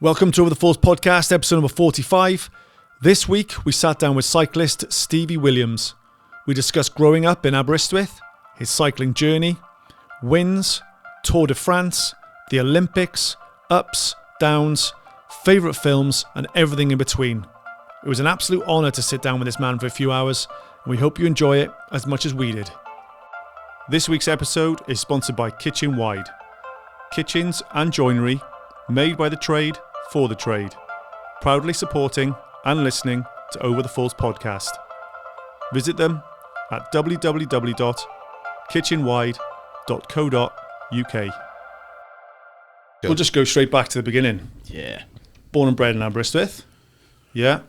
Welcome to Over the Falls podcast, episode number 45. This week, we sat down with cyclist Stevie Williams. We discussed growing up in Aberystwyth, his cycling journey, wins, Tour de France, the Olympics, ups, downs, favourite films, and everything in between. It was an absolute honour to sit down with this man for a few hours, and we hope you enjoy it as much as we did. This week's episode is sponsored by Kitchen Wide. Kitchens and joinery made by the trade for the trade. Proudly supporting and listening to Over the Falls podcast. Visit them at www.kitchenwide.co.uk. We'll just go straight back to the beginning. Yeah. Born and bred in Aberystwyth. Yeah.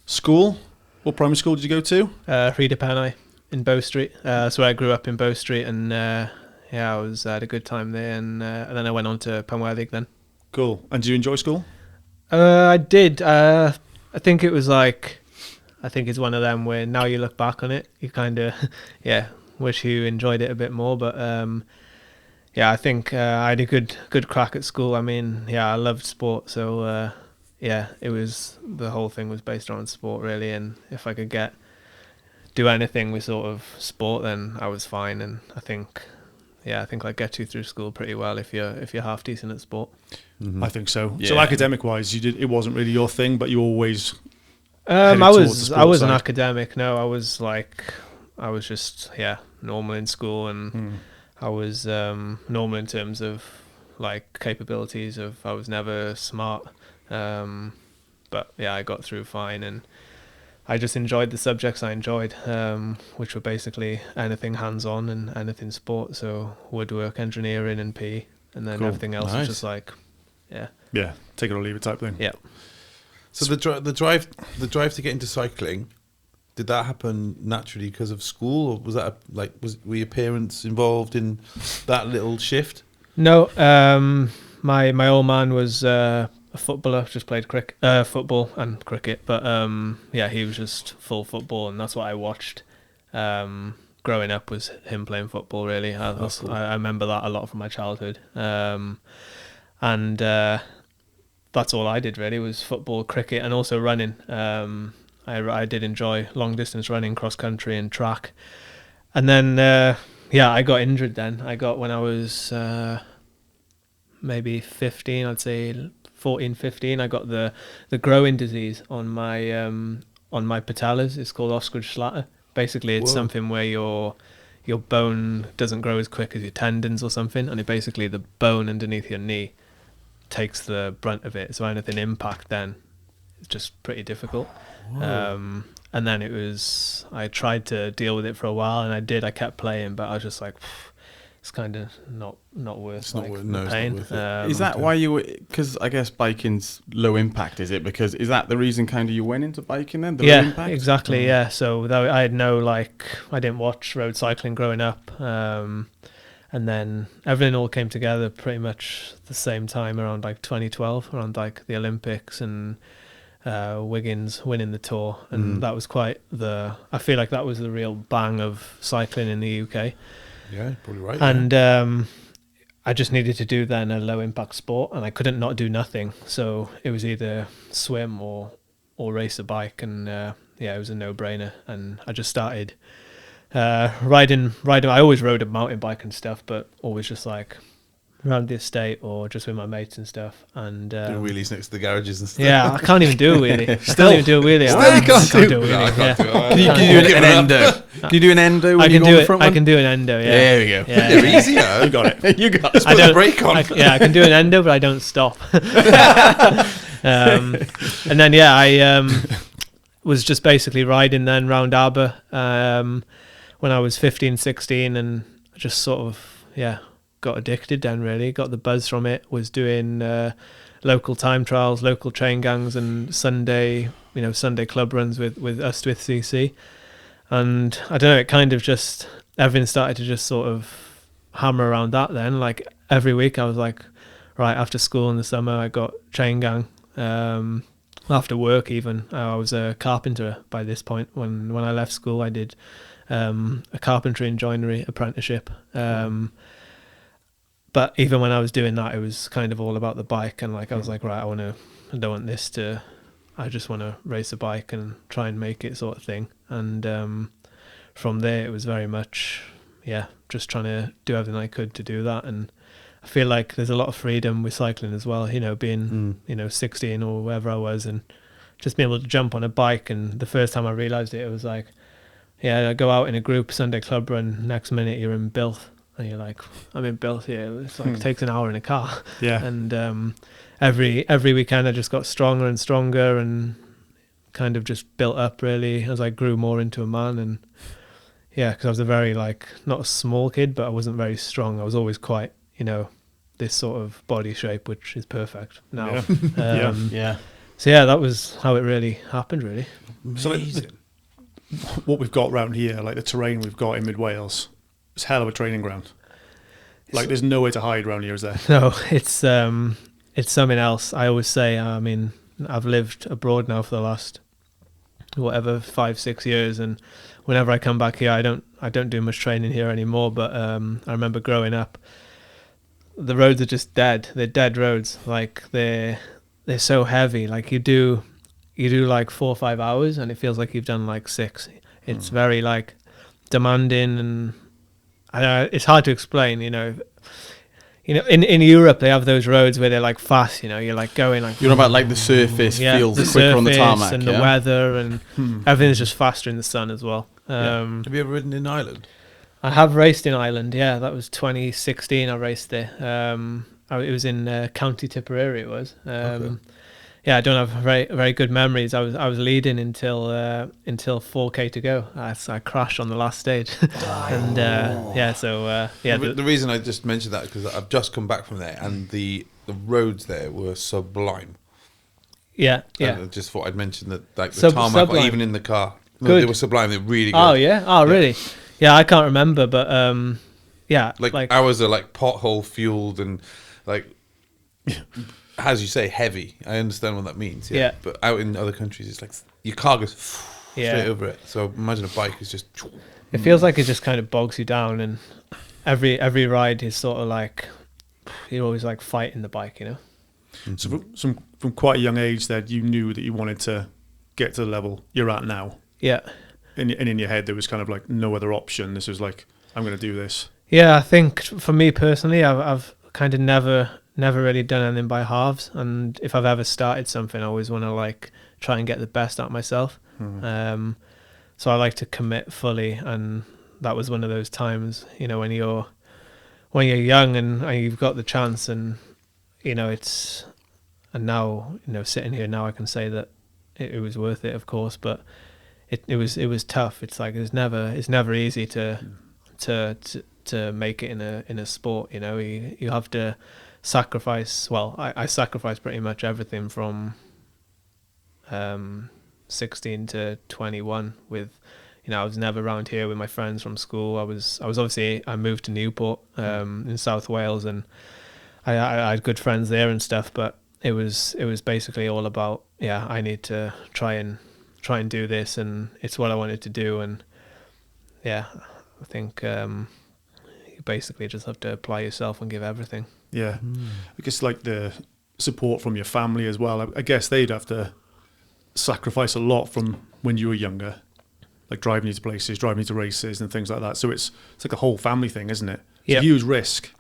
School? What primary school did you go to? Rhydypanau in Bow Street. So I grew up in Bow Street, and I had a good time there, and then I went on to Penweddig then. Cool. And did you enjoy school? I did. I think it was it's one of them where now you look back on it, you kind of, wish you enjoyed it a bit more. But I think I had a good crack at school. I mean, I loved sport, so the whole thing was based on sport really. And if I could do anything with sort of sport, then I was fine. And I think I get you through school pretty well if you're half decent at sport. Mm-hmm. I think so. Yeah. So academic-wise, it wasn't really your thing, but you always. I was an academic. No, I was just normal in school, and I was normal in terms of like capabilities. I was never smart, but I got through fine, and I just enjoyed the subjects I enjoyed, which were basically anything hands-on and anything sport. So woodwork, engineering, and PE, and then everything else was just like, take it or leave it type thing. Yeah. So the drive to get into cycling, did that happen naturally because of school, or was that were your parents involved in that little shift? No, my old man was a footballer, just played football and cricket, but he was just full football, and that's what I watched. Growing up was him playing football. Really, Cool. I remember that a lot from my childhood, and that's all I did really was football, cricket, and also running. I did enjoy long distance running, cross country, and track. And then I got injured. Then when I was maybe 15, I'd say 14, 15. I got the growing disease on my patellas. It's called Osgood-Schlatter. Basically, it's something where your bone doesn't grow as quick as your tendons or something, and basically the bone underneath your knee takes the brunt of it. So anything impact then it's just pretty difficult. And then I tried to deal with it for a while, and I kept playing, but I was just like, it's kind of not worth the pain. Is that why because I guess biking's low impact, is it? Because is that the reason kind of you went into biking then? Low impact? Exactly. Yeah. So I had I didn't watch road cycling growing up. And then everything all came together pretty much the same time around 2012, around the Olympics, and Wiggins winning the Tour. And that was I feel like that was the real bang of cycling in the UK. Yeah, probably right. And I just needed to do then a low impact sport, and I couldn't not do nothing. So it was either swim or race a bike, and it was a no-brainer. And I just started riding. I always rode a mountain bike and stuff, but always just around the estate or just with my mates and stuff. And doing wheelies next to the garages and stuff. Yeah, I can't even do a wheelie. I can't even do a wheelie. Still can't do a wheelie. Can you do an endo? Can you do an endo when you go on the front one? I can do an endo, yeah. There we go. Yeah. They're easier. You got it. You got it. Just put the brake on. I can do an endo, but I don't stop. And then, I was just basically riding then round Aber when I was 15, 16, and I just sort of, got addicted then really, got the buzz from it, was doing local time trials, local train gangs, and Sunday club runs with Ystwyth CC. And I don't know, it kind of just, everything started to just sort of hammer around that then. Every week I was right, after school in the summer I got train gang. After work even, I was a carpenter by this point. When I left school I did a carpentry and joinery apprenticeship. But even when I was doing that, it was kind of all about the bike, and like I was like, right, I don't want this to. I just want to race a bike and try and make it, sort of thing. And from there, it was very much, just trying to do everything I could to do that. And I feel like there's a lot of freedom with cycling as well, being, 16 or wherever I was, and just being able to jump on a bike. And the first time I realised it was like, I go out in a group, Sunday club run, next minute you're in Bilth. And you're like, I'm in Bilth here. It's like, it takes an hour in a car. Yeah. And every weekend I just got stronger and stronger, and kind of just built up really as I grew more into a man. And because I was a very, like, not a small kid, but I wasn't very strong. I was always quite, this sort of body shape, which is perfect now. Yeah. So that was how it really happened, really. So what we've got around here, like the terrain we've got in mid Wales, it's a hell of a training ground. Like there's nowhere to hide around here, is there? No, it's something else. I always say, I mean, I've lived abroad now for the last 5-6 years, and whenever I come back here, I don't do much training here anymore. But I remember growing up, the roads are just dead. They're dead roads. Like they're so heavy. Like you do like 4 or 5 hours, and it feels like you've done like 6. It's very like demanding, and it's hard to explain. In Europe they have those roads where they're like fast. You're like going like. You're about like the surface feels the quicker on the tarmac, and the weather, and everything's just faster in the sun as well. Have you ever ridden in Ireland? I have raced in Ireland. Yeah, that was 2016. I raced there. It was in County Tipperary. It was. Okay. I don't have very very good memories. I was leading until 4K to go. I crashed on the last stage, and The reason I just mentioned that is because I've just come back from there, and the roads there were sublime. Yeah. And I just thought I'd mention that, like the tarmac, or even in the car, they were sublime. They're really good. Oh yeah. Oh really? Yeah, I can't remember, but like ours are like pothole fueled and like. As you say, heavy. I understand what that means. Yeah. But out in other countries, it's like your car goes straight over it. So imagine a bike is just. It feels like it just kind of bogs you down, and every ride is sort of like you're always like fighting the bike, Mm-hmm. So from quite a young age, that you knew that you wanted to get to the level you're at now. Yeah. And in your head, there was kind of like no other option. This was like, I'm going to do this. Yeah, I think for me personally, I've kind of never really done anything by halves, and if I've ever started something, I always want to like try and get the best out of myself. So I like to commit fully, and that was one of those times, when you're young and you've got the chance, and now sitting here now I can say that it was worth it, of course, but it was tough. It's like it's never easy to make it in a sport. You have to sacrifice. Well, I sacrificed pretty much everything from 16 to 21 with I was never around here with my friends from school. I was obviously, I moved to Newport in South Wales, and I had good friends there and stuff, but it was basically all about I need to try and do this, and it's what I wanted to do. And I think you basically just have to apply yourself and give everything. I guess like the support from your family as well. I guess they'd have to sacrifice a lot from when you were younger, like driving you to places, driving you to races and things like that. So it's like a whole family thing, isn't it? It's a huge risk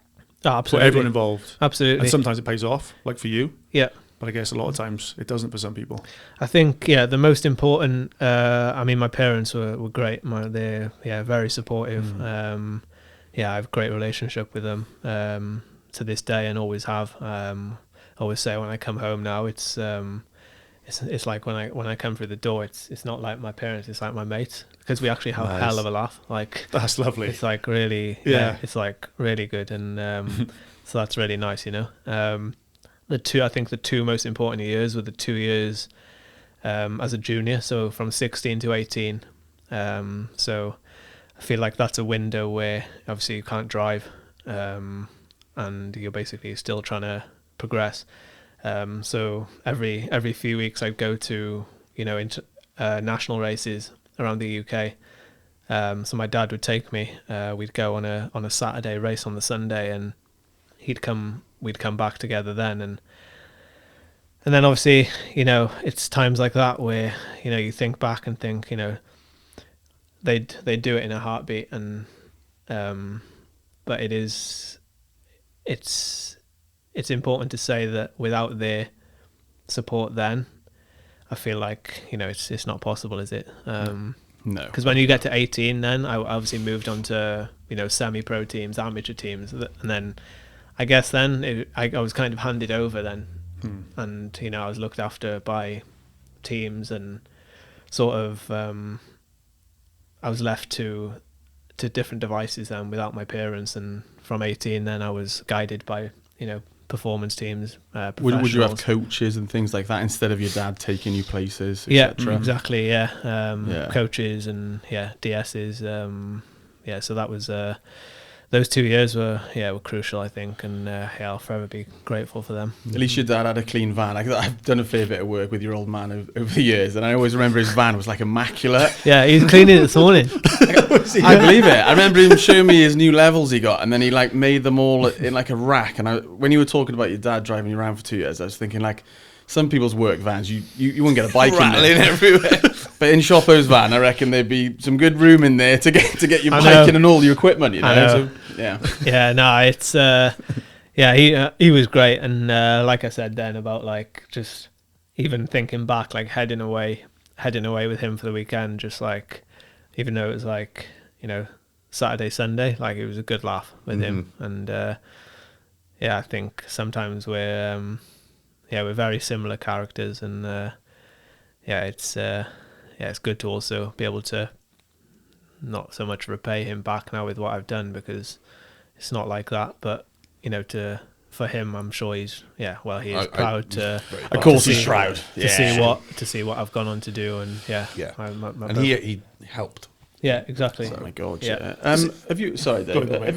absolutely. for everyone involved. Absolutely. And sometimes it pays off, like for you. Yeah. But I guess a lot of times it doesn't for some people. I think, the most important, my parents were great. They're very supportive. I have a great relationship with them to this day, and always have. I always say when I come home now, it's like when I come through the door, it's not like my parents, it's like my mates, because we actually have a hell of a laugh. Like that's lovely. It's like really, it's like really good, and so that's really nice, I think the two most important years were the 2 years as a junior, so from 16 to 18. So I feel like that's a window where obviously you can't drive, and you're basically still trying to progress. So every few weeks I'd go to national races around the UK. So my dad would take me. We'd go on a Saturday, race on the Sunday, and we'd come back together then, and then obviously, it's times like that where, you think back and think, they'd do it in a heartbeat, and but it's important to say that without their support then, I feel like, it's not possible, is it? No. Because when you get to 18 then, I obviously moved on to, semi-pro teams, amateur teams, and then I guess then I was kind of handed over then. And, I was looked after by teams, and sort of I was left to different devices then without my parents, and from 18 then I was guided by, performance teams, would you have coaches and things like that instead of your dad taking you places, yeah, etc.? exactly, coaches and DSs, so that was those 2 years were crucial, I think, and I'll forever be grateful for them. At least your dad had a clean van. I've done a fair bit of work with your old man over the years, and I always remember his van was like immaculate. Yeah, he was cleaning it this morning. I believe it. I remember him showing me his new levels he got, and then he like made them all in like a rack. And when you were talking about your dad driving you around for 2 years, I was thinking like, some people's work vans, you wouldn't get a bike in there. everywhere. But in Shoppo's van, I reckon there'd be some good room in there to get your bike in and all your equipment. So, yeah. Yeah. No, it's he was great, and like I said then about like just even thinking back, like heading away with him for the weekend, just like even though it was like Saturday, Sunday, like it was a good laugh with him, and I think sometimes we're very similar characters, and it's good to also be able to not so much repay him back now with what I've done, because it's not like that, but for him, I'm sure he's proud to. Of course, he's proud to see what I've gone on to do, and and he helped. Yeah, exactly. Oh my God. Yeah. Have you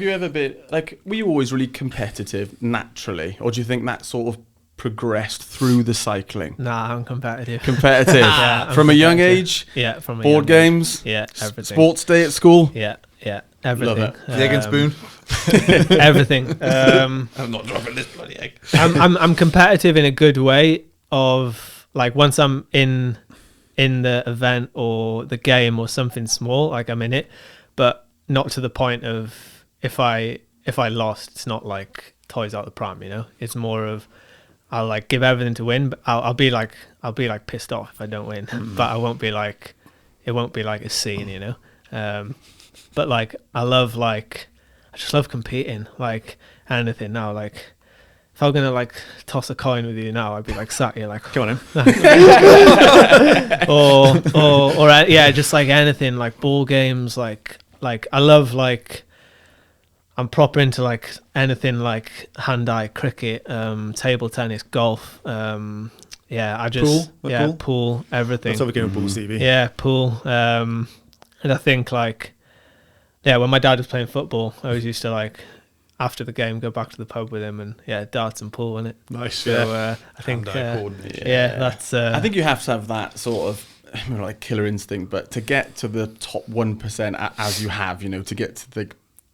ever been like? Were you always really competitive naturally, or do you think that sort of progressed through the cycling? Nah, I'm competitive. From a young age. Yeah, from a board games. Yeah, everything. Sports day at school. Yeah, everything. Love it. Egg and spoon. Everything. I'm not dropping this bloody egg. I'm competitive in a good way. Of like once I'm in the event or the game or something small, like I'm in it, but not to the point of if I lost, it's not like toys out the pram. It's more of I'll like give everything to win, but I'll be like pissed off if I don't win, but I won't be like, it won't be like a scene, but like I just love competing, like anything now. Like if I'm gonna like toss a coin with you now, I'd be like sat here like, come on in, or just like anything, like ball games, like I love like. I'm proper into like anything like hand-eye cricket, table tennis, golf. I just pool, everything. Let's have a game of pool, Stevie. Yeah, pool. And I think like when my dad was playing football, I always used to like after the game go back to the pub with him, and darts and pool, innit? Nice. So I think that's. I think you have to have that sort of like killer instinct, but to get to the top 1% as you have, to get to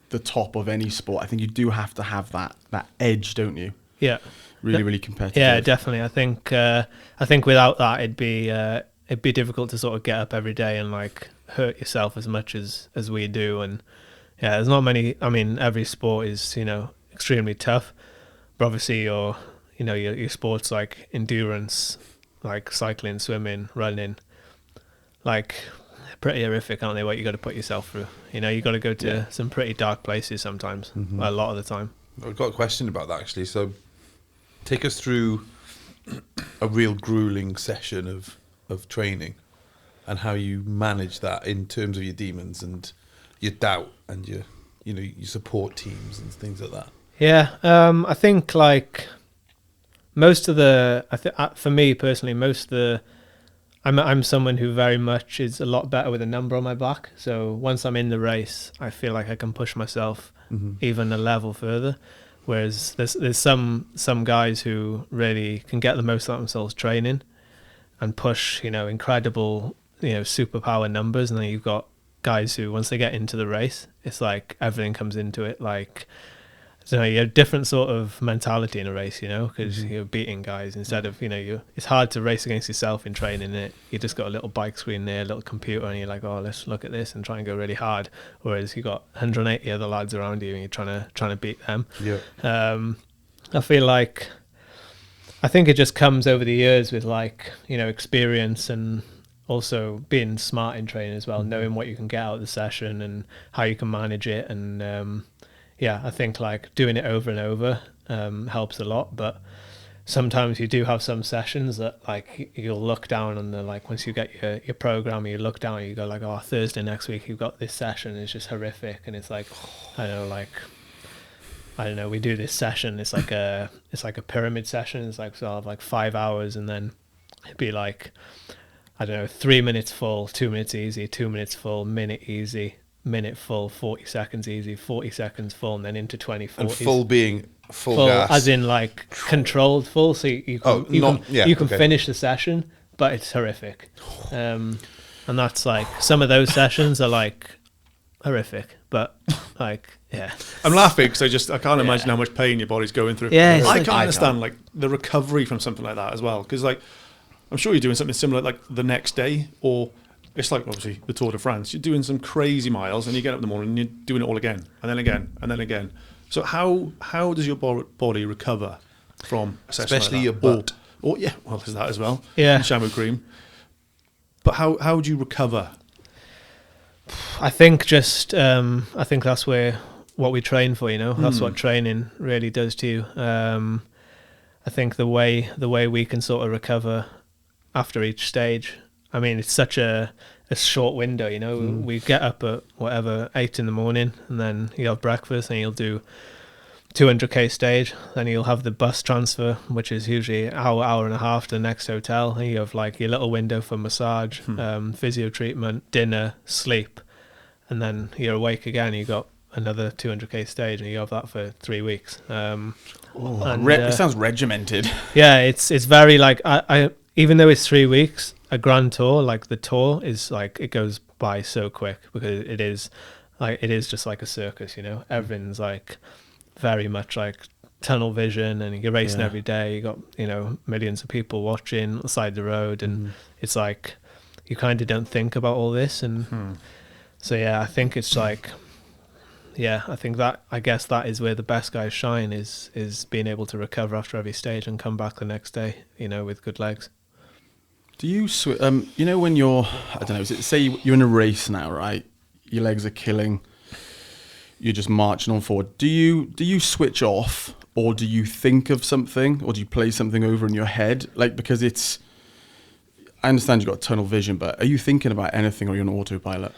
the top of any sport, I think you do have to have that edge, don't you? Yeah. Really competitive. Yeah, definitely. I think without that, it'd be difficult to sort of get up every day and like hurt yourself as much as we do. And there's not many. I mean, every sport is extremely tough, but obviously your sports like endurance, like cycling, swimming, running, like pretty horrific, aren't they? What you got to put yourself through. You got to go to some pretty dark places sometimes. A lot of the time. I've got a question about that actually. So, take us through a real grueling session of training, and how you manage that in terms of your demons and your doubt and your support teams and things like that. Yeah, I think like most of the for me personally, I'm someone who very much is a lot better with a number on my back. So once I'm in the race, I feel like I can push myself even a level further. Whereas there's some guys who really can get the most out of themselves training and push, incredible, superpower numbers. And then you've got guys who, once they get into the race, it's like everything comes into it. Like So you have different sort of mentality in a race, you know, because you're beating guys instead of, you know, it's hard to race against yourself in training. You just got a little bike screen there, a little computer, and you're like, oh, let's look at this and try and go really hard. Whereas you got 180 other lads around you and you're trying to beat them. Yeah. I feel like, I think it just comes over the years with, like, you know, experience and also being smart in training as well, knowing what you can get out of the session and how you can manage it. And yeah, I think like doing it over and over helps a lot. But sometimes you do have some sessions that like you'll look down on the, like once you get your program, you look down and you go like, oh, Thursday next week you've got this session, it's just horrific. And it's like, I don't know, we do this session, it's like a pyramid session. It's like, so I'll have like 5 hours, and then it'd be like, I don't know, 3 minutes full, 2 minutes easy, 2 minutes full, minute easy, minute full, 40 seconds easy, 40 seconds full, and then into 2040s. And full being full gas. As in like controlled full, so you can finish the session, but it's horrific. And that's like, some of those sessions are like horrific, but like, yeah. I'm laughing because I can't imagine how much pain your body's going through. Yeah, I can't understand like the recovery from something like that as well, because like I'm sure you're doing something similar like the next day, or it's like obviously the Tour de France. You're doing some crazy miles, and you get up in the morning and you're doing it all again, and then again, and then again. So how does your body recover from a session especially like your butt? Or yeah, well, there's that as well. Yeah, and shampoo cream. But how do you recover? I think just I think that's what we train for. You know, that's what training really does to you. I think the way we can sort of recover after each stage. I mean, it's such a short window, you know. We get up at whatever 8 in the morning, and then you have breakfast, and you'll do 200k stage. Then you'll have the bus transfer, which is usually hour and a half to the next hotel. And you have like your little window for massage, physio treatment, dinner, sleep, and then you're awake again. You got another 200k stage, and you have that for 3 weeks. It sounds regimented. Yeah, it's very like I even though it's 3 weeks, a grand tour, like the tour is like, it goes by so quick because it is just like a circus, you know. Everything's like very much like tunnel vision, and you're racing every day. You got, you know, millions of people watching on the side of the road, and it's like you kind of don't think about all this. And so yeah, I think it's like, yeah, I guess that is where the best guys shine, is being able to recover after every stage and come back the next day, you know, with good legs. Do you you know, when you're, I don't know, say you're in a race now, right? Your legs are killing, you're just marching on forward. Do you switch off, or do you think of something, or do you play something over in your head? Like, because I understand you've got tunnel vision, but are you thinking about anything, or you're on autopilot?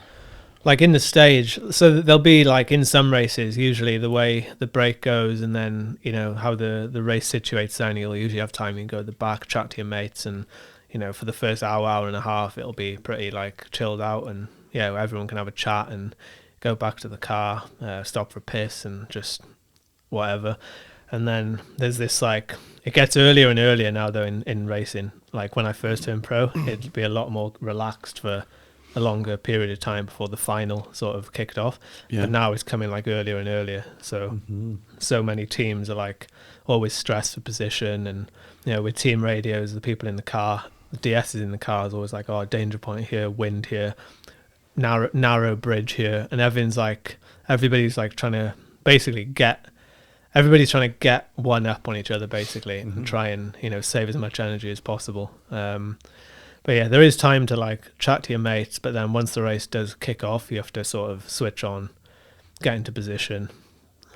Like in the stage, so there'll be like in some races, usually the way the break goes, and then, you know, how the race situates down, you'll usually have time, you can go to the back, chat to your mates, and, you know, for the first hour and a half, it'll be pretty like chilled out, and yeah, everyone can have a chat and go back to the car, stop for a piss and just whatever. And then there's this like, it gets earlier and earlier now though in racing. Like when I first turned pro, it'd be a lot more relaxed for a longer period of time before the final sort of kicked off. But now it's coming like earlier and earlier. So so many teams are like always stressed for position, and, you know, with team radios, the people in the car, the DS is in the car is always like, oh, danger point here, wind here, narrow bridge here, and everybody's like trying to basically get one up on each other basically, and try and, you know, save as much energy as possible. But yeah, there is time to like chat to your mates, but then once the race does kick off, you have to sort of switch on, get into position.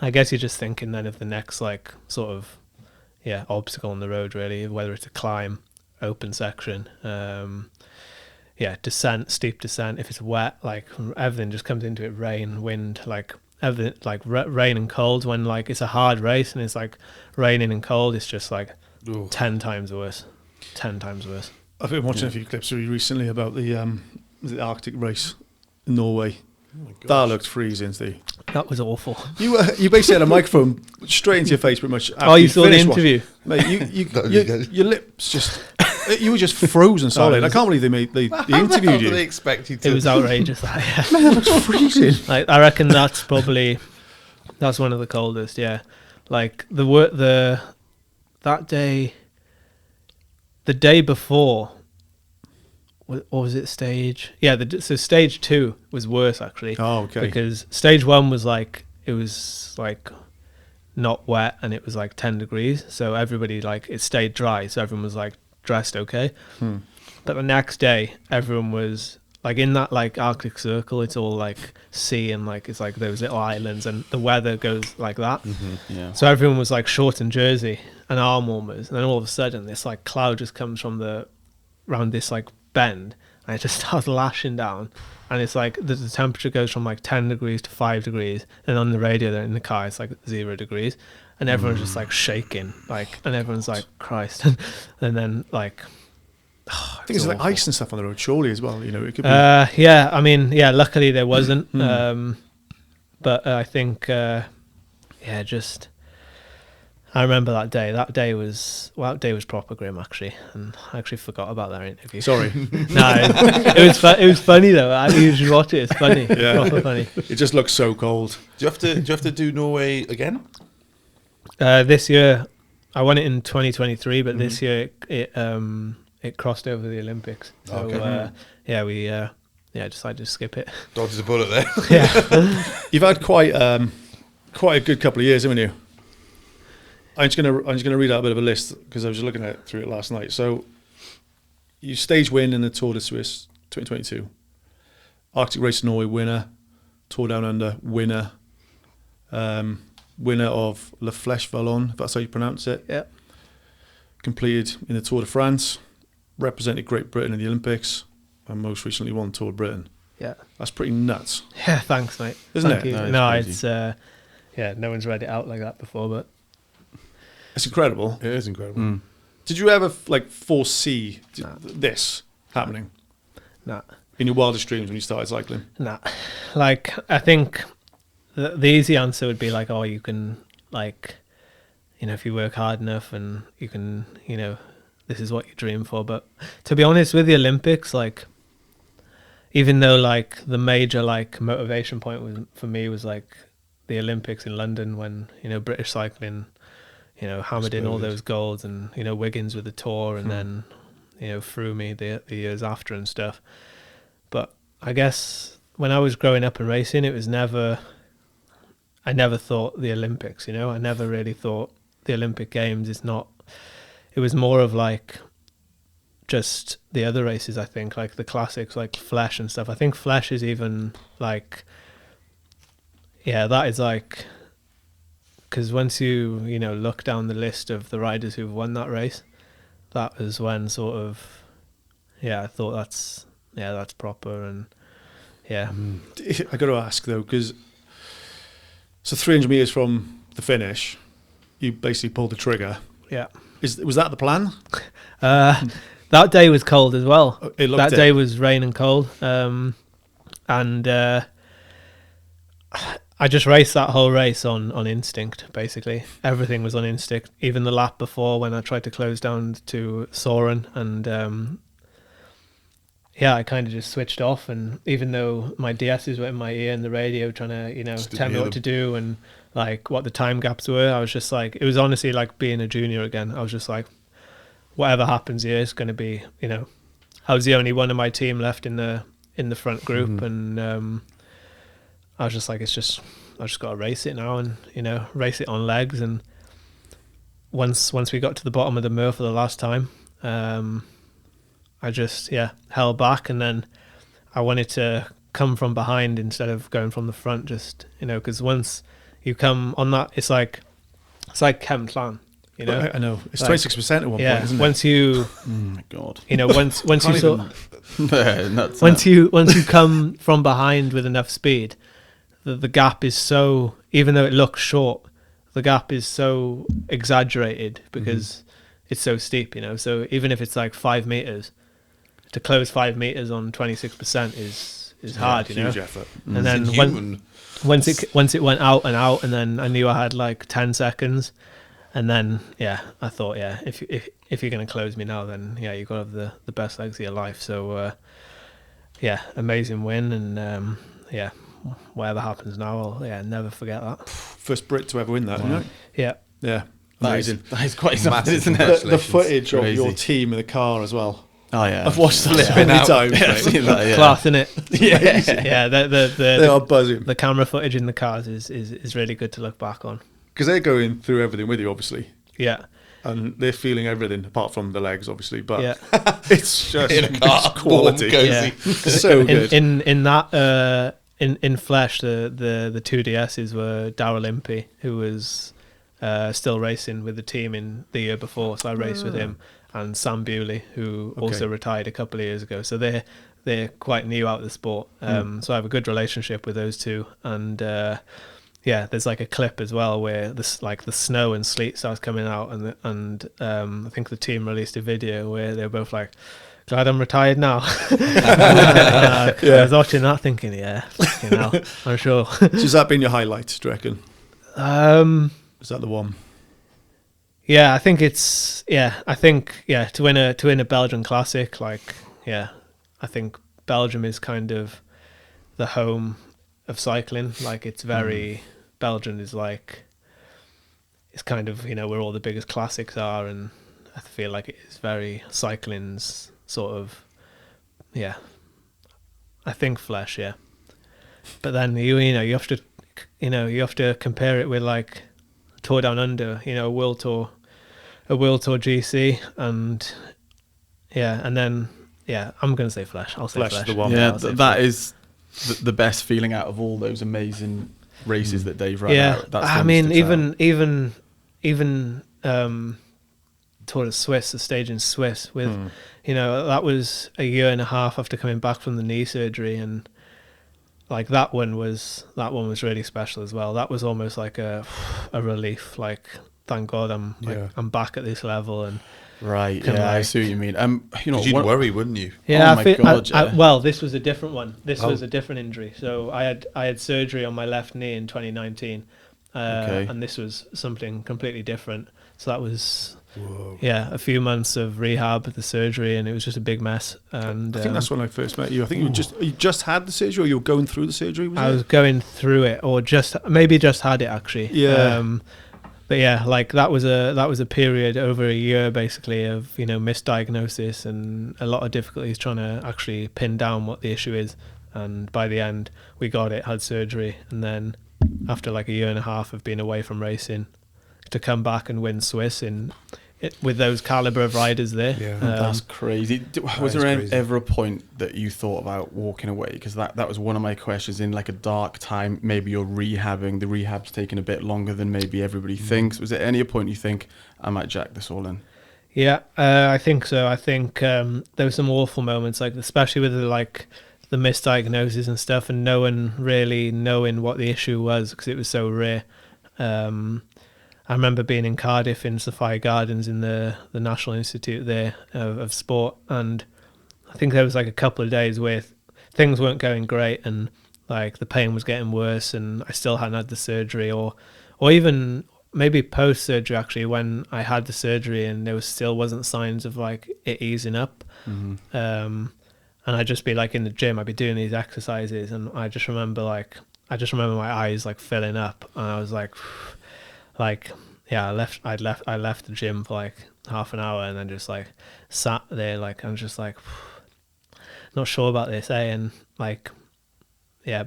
I guess you're just thinking then of the next like sort of obstacle on the road, really, whether it's a climb, open section, descent, steep descent. If it's wet, like everything just comes into it, rain, wind, like everything, like rain and cold. When like it's a hard race and it's like raining and cold, it's just like 10 times worse. I've been watching a few clips recently about the Arctic race in Norway. Oh, that looked freezing, Steve. That was awful. You basically had a microphone straight into your face pretty much. Oh, you saw the interview? Mate, your lips just... You were just frozen solid. I can't believe they interviewed you. They expect you to. It was outrageous. Man, that looks freezing. Like, I reckon that's one of the coldest, yeah. like that day, the day before, or was it stage? Yeah, so stage 2 was worse actually. Oh, okay. Because stage 1 was like, it was like not wet and it was like 10 degrees. So everybody, like, it stayed dry. So everyone was like dressed okay. But the next day, everyone was like in that like Arctic Circle. It's all like sea and like, it's like those little islands and the weather goes like that. Yeah. So everyone was like shorts and jersey and arm warmers. And then all of a sudden this like cloud just comes from around this like bend and it just starts lashing down. And it's like the temperature goes from like 10 degrees to 5 degrees. And on the radio there in the car, it's like 0 degrees. And everyone's just like shaking. Like, and everyone's like, Christ. And then like, I think it's like ice and stuff on the road, surely as well. You know, it could be. Yeah, I mean, yeah, luckily there wasn't. But I think, just, I remember that day. That day was proper grim, actually. And I actually forgot about that interview. Sorry. No, it was funny though. I usually watch it. It's funny. Yeah. Proper funny. It just looks so cold. Do you have to do Norway again? This year, I won it in 2023, but this year it crossed over the Olympics. So Okay. we decided to skip it. Dodged a bullet there. Yeah. You've had quite a good couple of years, haven't you? I'm just gonna read out a bit of a list because I was looking through it last night. So, you stage win in the Tour de Suisse 2022, Arctic Race Norway winner, Tour Down Under winner, winner of La Flèche Wallonne, if that's how you pronounce it. Yeah. Completed in the Tour de France, represented Great Britain in the Olympics, and most recently won Tour of Britain. Yeah. That's pretty nuts. Yeah, thanks, mate. Isn't Thank it? you. No, It's no one's read it out like that before, but It's incredible. It is incredible. Did you ever foresee this happening nah. in your wildest dreams when you started cycling? Nah. Like, I think the easy answer would be like, oh, you can, like, you know, if you work hard enough and you can, you know, this is what you dream for. But to be honest, with the Olympics, like, even though like the major like motivation point for me was like the Olympics in London when, you know, British cycling, you know, hammered in all those golds and, you know, Wiggins with the Tour and then, you know, Froome the years after and stuff. But I guess when I was growing up and racing, it was I never thought the Olympics, you know, I never really thought the Olympic Games is not, it was more of like just the other races, I think, like the classics, like Flesh and stuff. I think Flesh is even like, yeah, that is like, because once you know, look down the list of the riders who've won that race, that was when sort of, yeah, I thought that's proper. And yeah. I got to ask though, because so 300 meters from the finish, you basically pulled the trigger. Yeah. Was that the plan? That day was cold as well. That day was rain and cold. And I just raced that whole race on instinct, basically. Everything was on instinct. Even the lap before when I tried to close down to Soren. And I kind of just switched off. And even though my DSs were in my ear and the radio trying to, you know, tell me what to do and like what the time gaps were, I was just like, it was honestly like being a junior again. I was just like, whatever happens here is going to be, you know, I was the only one of my team left in the front group. And I was just like, I just got to race it now and, you know, race it on legs. And once we got to the bottom of the Mur for the last time, I just, held back. And then I wanted to come from behind instead of going from the front, just, you know, because once you come on that, it's like Chem Clan, you know. I know. It's 26% at one point, isn't it? Once you, oh my God, you know, once you sort, once you come from behind with enough speed, the gap is so, even though it looks short, the gap is so exaggerated because it's so steep, you know. So even if it's like 5 meters, to close 5 meters on 26% is hard, you know. Huge effort. And then once it went out, and then I knew I had like 10 seconds, and then I thought if you're gonna close me now, then you got to have the best legs of your life. So amazing win, and whatever happens now, I'll never forget that. First Brit to ever win that, isn't it? Yeah. Yeah. Amazing. That is quite something, isn't it? The footage of your team in the car as well. Oh yeah, I've watched that so many times. Class, innit? Yeah. They are buzzing. The camera footage in the cars is really good to look back on. Because they're going through everything with you, obviously. Yeah. And they're feeling everything apart from the legs, obviously. But it's just in a car, quality. Warm, so good. In that in Flesh, the 2DSs were Darryl Impey, who was still racing with the team in the year before, so I raced with him, and Sam Bewley, who also retired a couple of years ago. So they're quite new out of the sport. So I have a good relationship with those two, and there's like a clip as well where the snow and sleet starts coming out, and I think the team released a video where they're both like, glad I'm retired now. I was watching that thinking, fucking hell, I'm sure. So has that been your highlight, do you reckon? Is that the one? Yeah, I think to win a Belgian classic, I think Belgium is kind of the home of cycling. Like, it's very Belgium is like, it's kind of, where all the biggest classics are, and I feel like it is very cycling's sort of, I think Flesh, but then you have to compare it with like Tour Down Under, a World Tour GC, and then I'm gonna say Flesh. I'll say Flesh. The one. Yeah, that is the best feeling out of all those amazing races that Dave ran out. That's even Tour de Suisse, the stage in Swiss with, that was a year and a half after coming back from the knee surgery, and like that one was really special as well. That was almost like a relief. Like, thank God I'm back at this level. And right, I see what you mean. You'd worry, wouldn't you? Yeah, well, this was a different one. This was a different injury. So I had surgery on my left knee in 2019, and this was something completely different. So that was a few months of rehab, the surgery, and it was just a big mess. And I think that's when I first met you. I think you just had the surgery, or you were going through the surgery. I was going through it, or just had it actually. Yeah. But like that was a period over a year basically of misdiagnosis and a lot of difficulties trying to actually pin down what the issue is. And by the end, we got it, had surgery, and then after like a year and a half of being away from racing, to come back and win Swiss with those caliber of riders there. Yeah, that's crazy. Was there ever a point that you thought about walking away? Because that was one of my questions. In like a dark time, maybe you're rehabbing, the rehab's taking a bit longer than maybe everybody thinks. Was there any point you think, I might jack this all in? Yeah, I think so. I think there were some awful moments, like especially with the misdiagnosis and stuff, and no one really knowing what the issue was because it was so rare. I remember being in Cardiff in Sophia Gardens in the National Institute there of Sport, and I think there was like a couple of days where things weren't going great, and like the pain was getting worse, and I still hadn't had the surgery, or even maybe post surgery actually, when I had the surgery and there still wasn't signs of like it easing up. And I'd just be like in the gym, I'd be doing these exercises, and I just remember my eyes like filling up, and I was like I left the gym for like half an hour, and then just like sat there, like I'm just like not sure about this, and like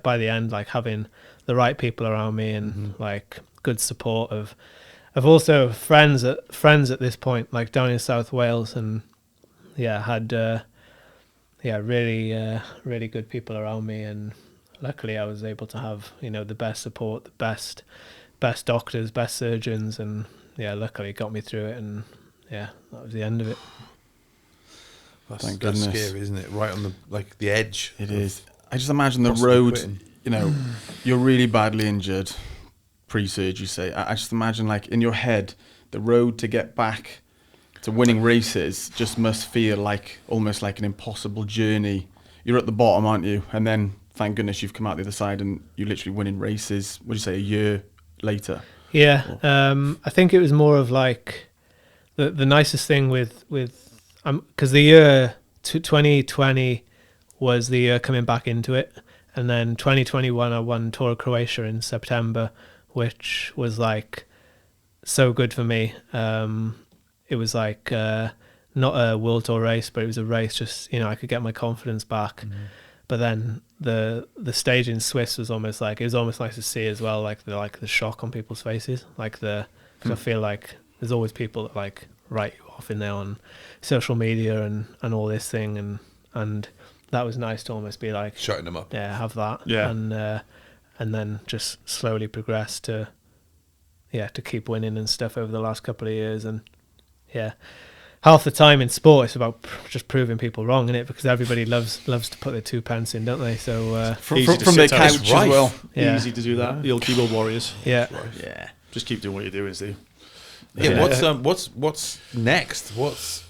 by the end, like having the right people around me and like good support of also friends at this point, like down in South Wales, and had really good people around me, and luckily I was able to have the best support, the best doctors, best surgeons, and luckily it got me through it, and that was the end of it. That's scary, isn't it? Right on the edge. It is. I just imagine the road, you're really badly injured pre-surgery, say. I just imagine like in your head, the road to get back to winning races just must feel like almost like an impossible journey. You're at the bottom, aren't you? And then thank goodness you've come out the other side and you're literally winning races, would you say, a year later? I think it was more of like the nicest thing with because the year 2020 was the year coming back into it, And then 2021, I won Tour of Croatia in September, which was like so good for me. It was like not a World Tour race, but it was a race just, I could get my confidence back. But then the stage in Swiss was almost like, it was almost nice to see as well, like the shock on people's faces, because I feel like there's always people that like write you off in there on social media and all this thing, and that was nice to almost be like shutting them up. Yeah, have that. Yeah. And then just slowly progress to keep winning and stuff over the last couple of years. And half the time in sport it's about just proving people wrong, isn't it? Because everybody loves to put their 2 pence in, don't they? So from their couch as well. Yeah. Easy to do that. The old keyboard warriors. Yeah. Yeah. Just keep doing what you're doing, Steve. Yeah. What's next? What's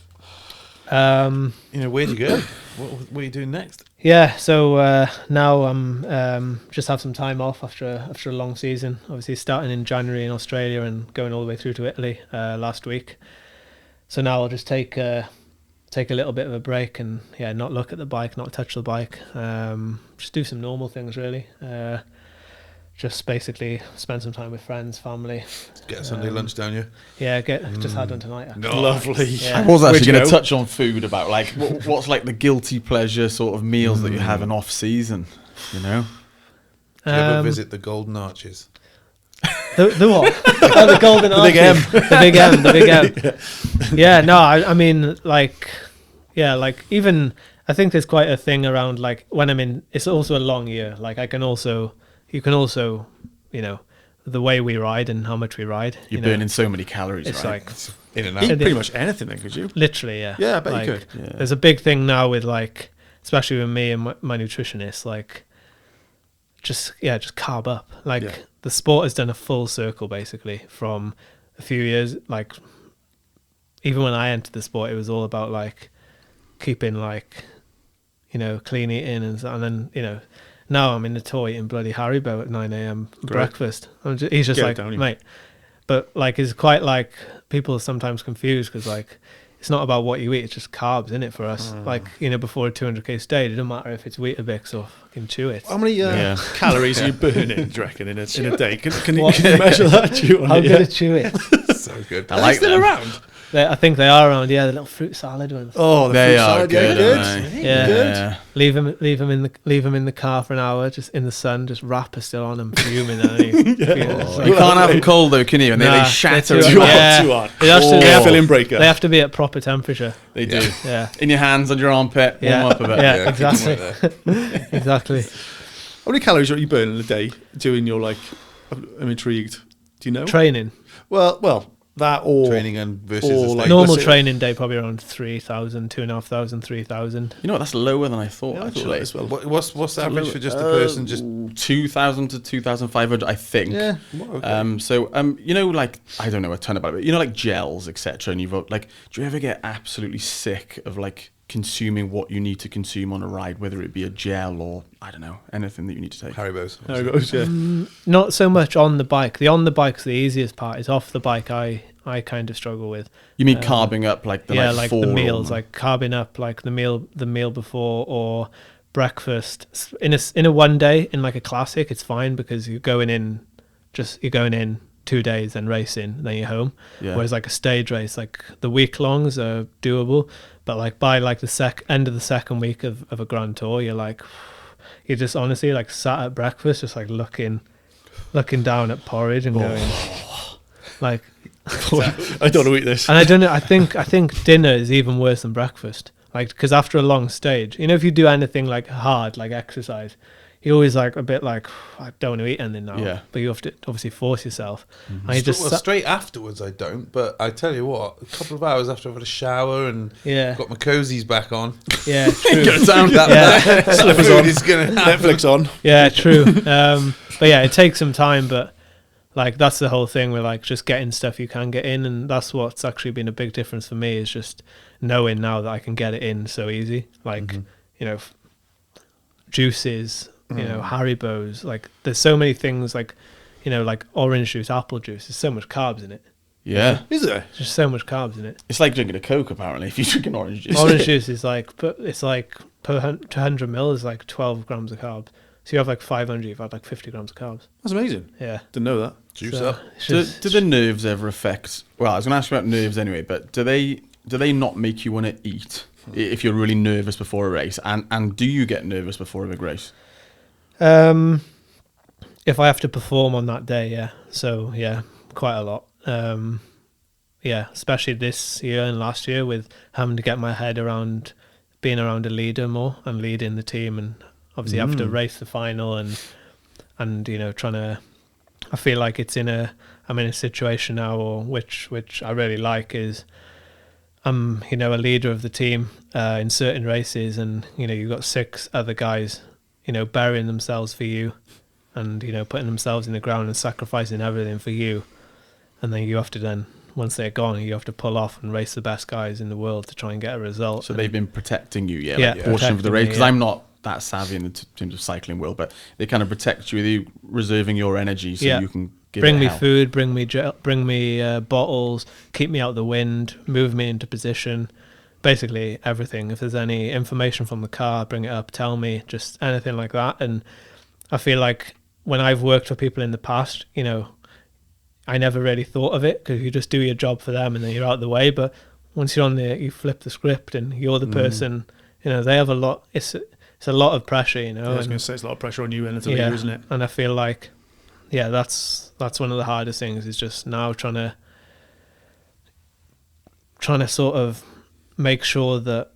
where'd you go? What are you doing next? Yeah, so now I'm just have some time off after a long season. Obviously starting in January in Australia and going all the way through to Italy last week. So now I'll just take a little bit of a break and not look at the bike, not touch the bike. Just do some normal things really. Just basically spend some time with friends, family. Get a Sunday lunch down you. Yeah, just had one tonight. Actually. Lovely. Yeah. I was actually going to touch on food, about like what's like the guilty pleasure sort of meals that you have in off season. Do you ever visit the Golden Arches? The what? Oh, the Golden Arches. The big M. Yeah, no, I mean, like even I think there's quite a thing around like when I'm in. It's also a long year. Like you can also, the way we ride and how much we ride. You're burning so many calories, it's right? like in and out. Eat pretty much anything then, could you? Literally, yeah. Yeah, I bet like, you could. Yeah. There's a big thing now with like, especially with me and my nutritionist, like just carb up. Like the sport has done a full circle basically from a few years. Like even when I entered the sport, it was all about like keeping like, clean eating and then, now I'm in the toy eating bloody Haribo at 9 a.m. breakfast. He's just like, mate. But like, it's quite like people are sometimes confused because like, it's not about what you eat. It's just carbs, isn't it, for us? Like, before a 200k stage, it doesn't matter if it's Weetabix or fucking Chew It. How many calories are you burning, do you reckon, in a day? Can you measure that? How good at Chew It? So good. I like them. Around? I think they are around, the little fruit salad ones. Oh, the they fruit are salad, good. Yeah. Good. Leave them in the car for an hour, just in the sun, just wrapper still on them, fuming. You can't have them cold though, can you? And they shatter. Too hot. They have to be at proper temperature. They do. Yeah. In your hands, on your armpit, warm up a bit. Yeah, exactly. Exactly. How many calories are you burning a day doing your like? I'm intrigued. Do you know? Training. Well. That or training and versus like normal training day probably around 3,000, 2,500, 3,000. You know what? That's lower than I thought. Actually, as well. What's the average for just a person? Just 2,000 to 2,500, I think. Yeah. Okay. Like I don't know a ton about it. But like gels, etc. And you've like, do you ever get absolutely sick of like consuming what you need to consume on a ride, whether it be a gel or I don't know anything that you need to take? Haribos. Not so much on the bike. The on the bike's the easiest part. It's off the bike I kind of struggle with. You mean carbing up like the like the meals, like carbing up like the meal before or breakfast in a one day in like a classic. It's fine because you're going in 2 days, then racing, then you're home. Yeah. Whereas like a stage race, like the week longs are doable, but like by like the end of the second week of a Grand Tour, you're just honestly like sat at breakfast, just like looking down at porridge and going like, I don't want to eat this. And I don't know. I think dinner is even worse than breakfast. Like because after a long stage, if you do anything like hard, like exercise, you're always like a bit like, I don't want to eat anything now. Yeah. But you have to obviously force yourself. Mm-hmm. And you just straight afterwards, I don't. But I tell you what, a couple of hours after I've had a shower and got my cozies back on. Yeah, true. Slippers on. Is gonna Netflix on. Yeah, true. But yeah, it takes some time. But like that's the whole thing. We're like just getting stuff you can get in, and that's what's actually been a big difference for me is just knowing now that I can get it in so easy. Like juices. Haribos, like there's so many things like orange juice, apple juice, there's so much carbs in it. Yeah. Is there? There's just so much carbs in it. It's like drinking a Coke apparently if you drink an orange juice. Orange juice is like, but it's like per 100 ml is like 12 grams of carbs. So you have like 500, you've had like 50 grams of carbs. That's amazing. Yeah. Didn't know that. Juice up. Do the nerves ever affect? Well, I was going to ask you about nerves anyway, but do they not make you want to eat if you're really nervous before a race? And do you get nervous before a big race? If I have to perform on that day, yeah. So yeah, quite a lot. Yeah, especially this year and last year with having to get my head around being around a leader more and leading the team, and obviously have to race the final and you know, trying to. I feel like I'm in a situation now, which I really like, is I'm, you know, a leader of the team in certain races, and you know, you've got 6 other guys, you know, burying themselves for you, and you know, putting themselves in the ground and sacrificing everything for you, and then you have to once they're gone, you have to pull off and race the best guys in the world to try and get a result. So they've been protecting you, like portion of the race, because I'm not that savvy in terms of cycling world, but they kind of protect you with you reserving your energy so you can bring me food, bring me bottles, keep me out the wind, move me into position, basically everything. If there's any information from the car, bring it up, tell me, just anything like that. And I feel like when I've worked for people in the past, you know, I never really thought of it because you just do your job for them and then you're out of the way. But once you're on there, you flip the script and you're the person, you know, they have a lot. It's a lot of pressure, you know. Yeah, I was going to say, it's a lot of pressure on you and it's a leader, isn't it? And I feel like, yeah, that's one of the hardest things, is just now trying to sort of make sure that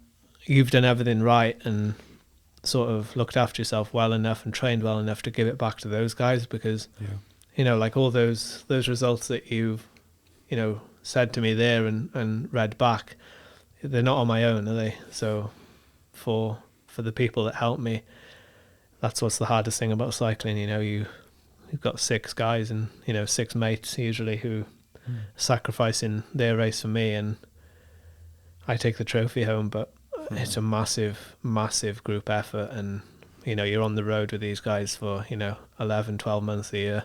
you've done everything right and sort of looked after yourself well enough and trained well enough to give it back to those guys, because you know, like all those results that you've, you know, said to me there and read back, they're not on my own, are they? So for the people that help me, that's what's the hardest thing about cycling. You know, you've got 6 guys and, you know, 6 mates usually who sacrificing their race for me, and I take the trophy home, but it's a massive, massive group effort, and you know, you're on the road with these guys for, you know, 11, 12 months a year.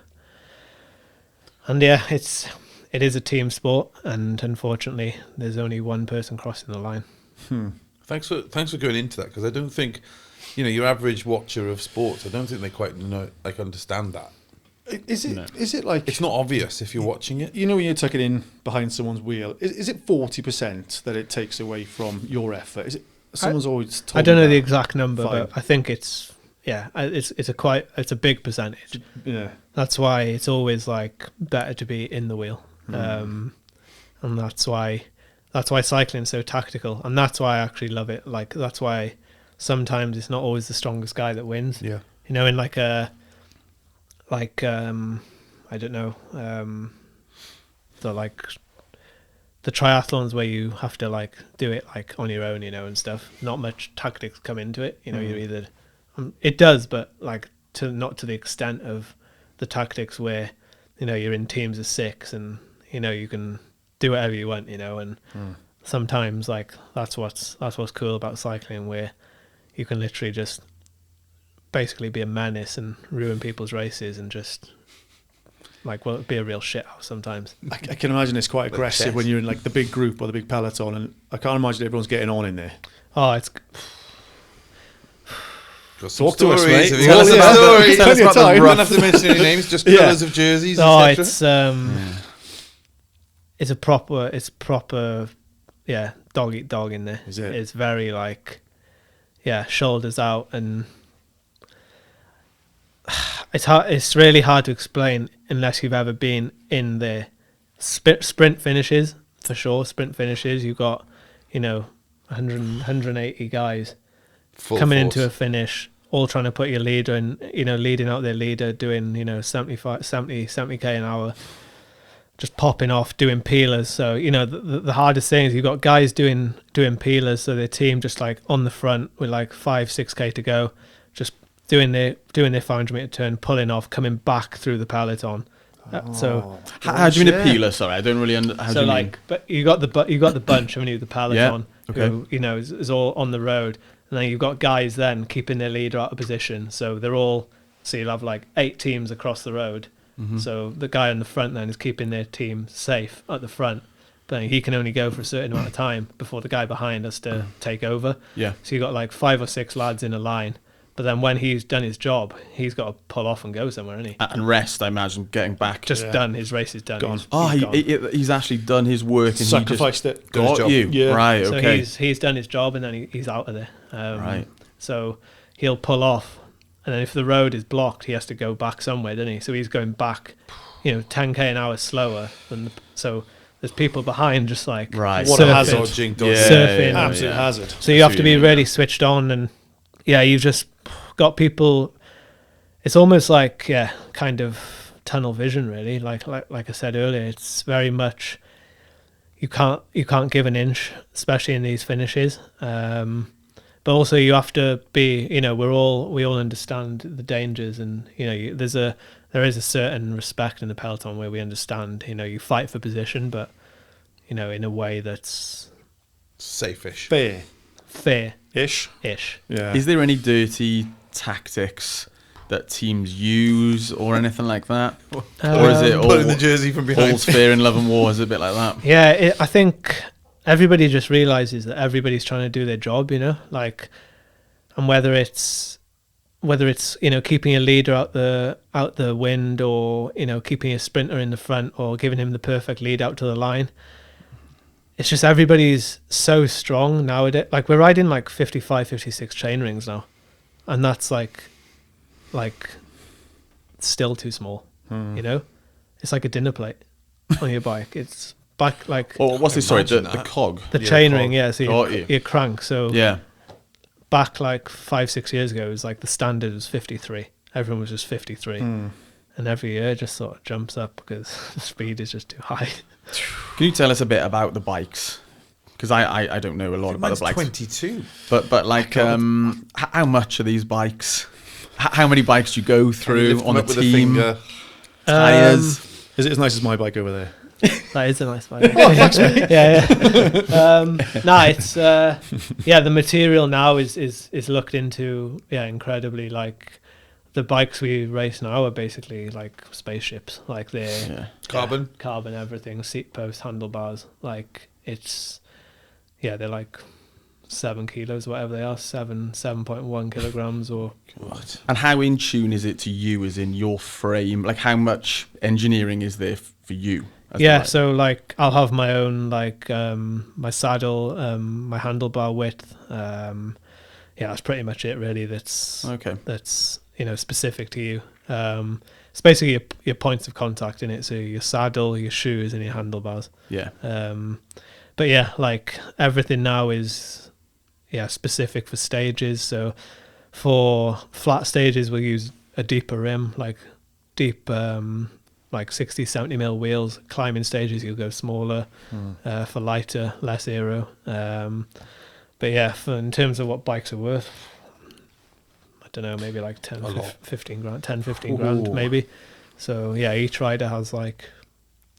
And yeah, it is a team sport, and unfortunately there's only one person crossing the line. Thanks for going into that, because I don't think, you know, your average watcher of sports, I don't think they quite understand that. Is it like, it's not obvious if you're watching it? You know, when you're tucking in behind someone's wheel, is it 40% that it takes away from your effort? Is it? Someone's always told I don't know that. the exact number, but I think it's a big percentage. Yeah, that's why it's always like better to be in the wheel, and that's why cycling is so tactical, and that's why I actually love it. Like, that's why sometimes it's not always the strongest guy that wins. Yeah, you know, in I don't know, the triathlons where you have to like do it like on your own, you know, and stuff. Not much tactics come into it. You know, you're either it does, but like not to the extent of the tactics where, you know, you're in teams of 6 and, you know, you can do whatever you want, you know, and sometimes like that's what's cool about cycling, where you can literally just basically be a menace and ruin people's races and just like, well, it'd be a real shithouse sometimes. I can imagine it's quite aggressive when you're in like the big group or the big peloton, and I can't imagine everyone's getting on in there. Oh, it's talk to us, mate. You got some stories. Plenty of time. You don't have to mention any names, just colours of jerseys. No, it's proper, yeah, dog eat dog in there. Is it? It's very like, yeah, shoulders out, and it's hard. It's really hard to explain unless you've ever been in the sprint finishes, for sure. Sprint finishes, you've got, you know, 180 guys full coming force into a finish, all trying to put your leader and, you know, leading out their leader, doing, you know, 70k an hour, just popping off, doing peelers. So, you know, the hardest thing is you've got guys doing peelers, so their team just like on the front with like 5-6k to go, just doing their 500 meter turn, pulling off, coming back through the peloton. So how do you mean a peeler? Sorry, I don't really understand. So like, but you got the bunch, haven't you? The peloton, okay, who, you know, is all on the road, and then you've got guys then keeping their leader out of position. So they're all, so you'll have like 8 teams across the road. So the guy on the front then is keeping their team safe at the front, but he can only go for a certain amount of time before the guy behind has to take over. Yeah. So you got like 5 or 6 lads in a line But then when he's done his job, he's got to pull off and go somewhere, isn't he? And rest, I imagine, getting back. Just done. His race is done. Gone. He's actually done his work and sacrificed it. Got Got you. Yeah. Right, okay. So he's done his job and then he's out of there. Right. So he'll pull off. And then if the road is blocked, he has to go back somewhere, doesn't he? So he's going back, 10k an hour slower than so there's people behind just like right. What surfing, a hazard. Surfing. Absolute hazard. So you have to be really switched on, and you've just got people. It's almost like kind of tunnel vision, really. Like I said earlier, it's very much you can't give an inch, especially in these finishes. But also you have to be, we all understand the dangers, and there is a certain respect in the peloton where we understand, you fight for position, but in a way that's safe-ish, fair-ish. Yeah. Is there any dirty tactics that teams use or anything like that, or is it all pulling the jersey from behind? All's fair in love and war? Is it a bit like that? Yeah, I think everybody just realizes that everybody's trying to do their job, and whether it's keeping a leader out the wind, or keeping a sprinter in the front, or giving him the perfect lead out to the line. It's just everybody's so strong nowadays. Like we're riding like 55, 56 chain rings now, and that's like still too small. It's like a dinner plate on your bike. It's back like. Oh, what's this? Sorry, the cog. The chain ring, yeah. So your crank. So yeah. Back like 5-6 years ago, it was like the standard was 53. Everyone was just 53, and every year it just sort of jumps up because the speed is just too high. Can you tell us a bit about the bikes? Because I don't know a lot about the bikes. 22. But like how much are these bikes? How many bikes do you go through on a team? Tires. Is it as nice as my bike over there? That is a nice bike. Oh, thanks, mate. Yeah. It's the material now is looked into incredibly. Like the bikes we race now are basically like spaceships. Like they're carbon everything, seat posts, handlebars. Like they're like 7 kilos, whatever they are, 7.1 kilograms or what. And how in tune is it to you, as in your frame? Like how much engineering is there for you? So like I'll have my own like my saddle, my handlebar width. That's pretty much it really. That's specific to you. It's basically your points of contact in it. So your saddle, your shoes, and your handlebars. Yeah. But like everything now is specific for stages. So for flat stages, we'll use a deeper rim, like deep. Like 60, 70 mil wheels. Climbing stages, you'll go smaller. For lighter, less aero. In terms of what bikes are worth, I don't know, maybe like 15 grand maybe. So each rider has like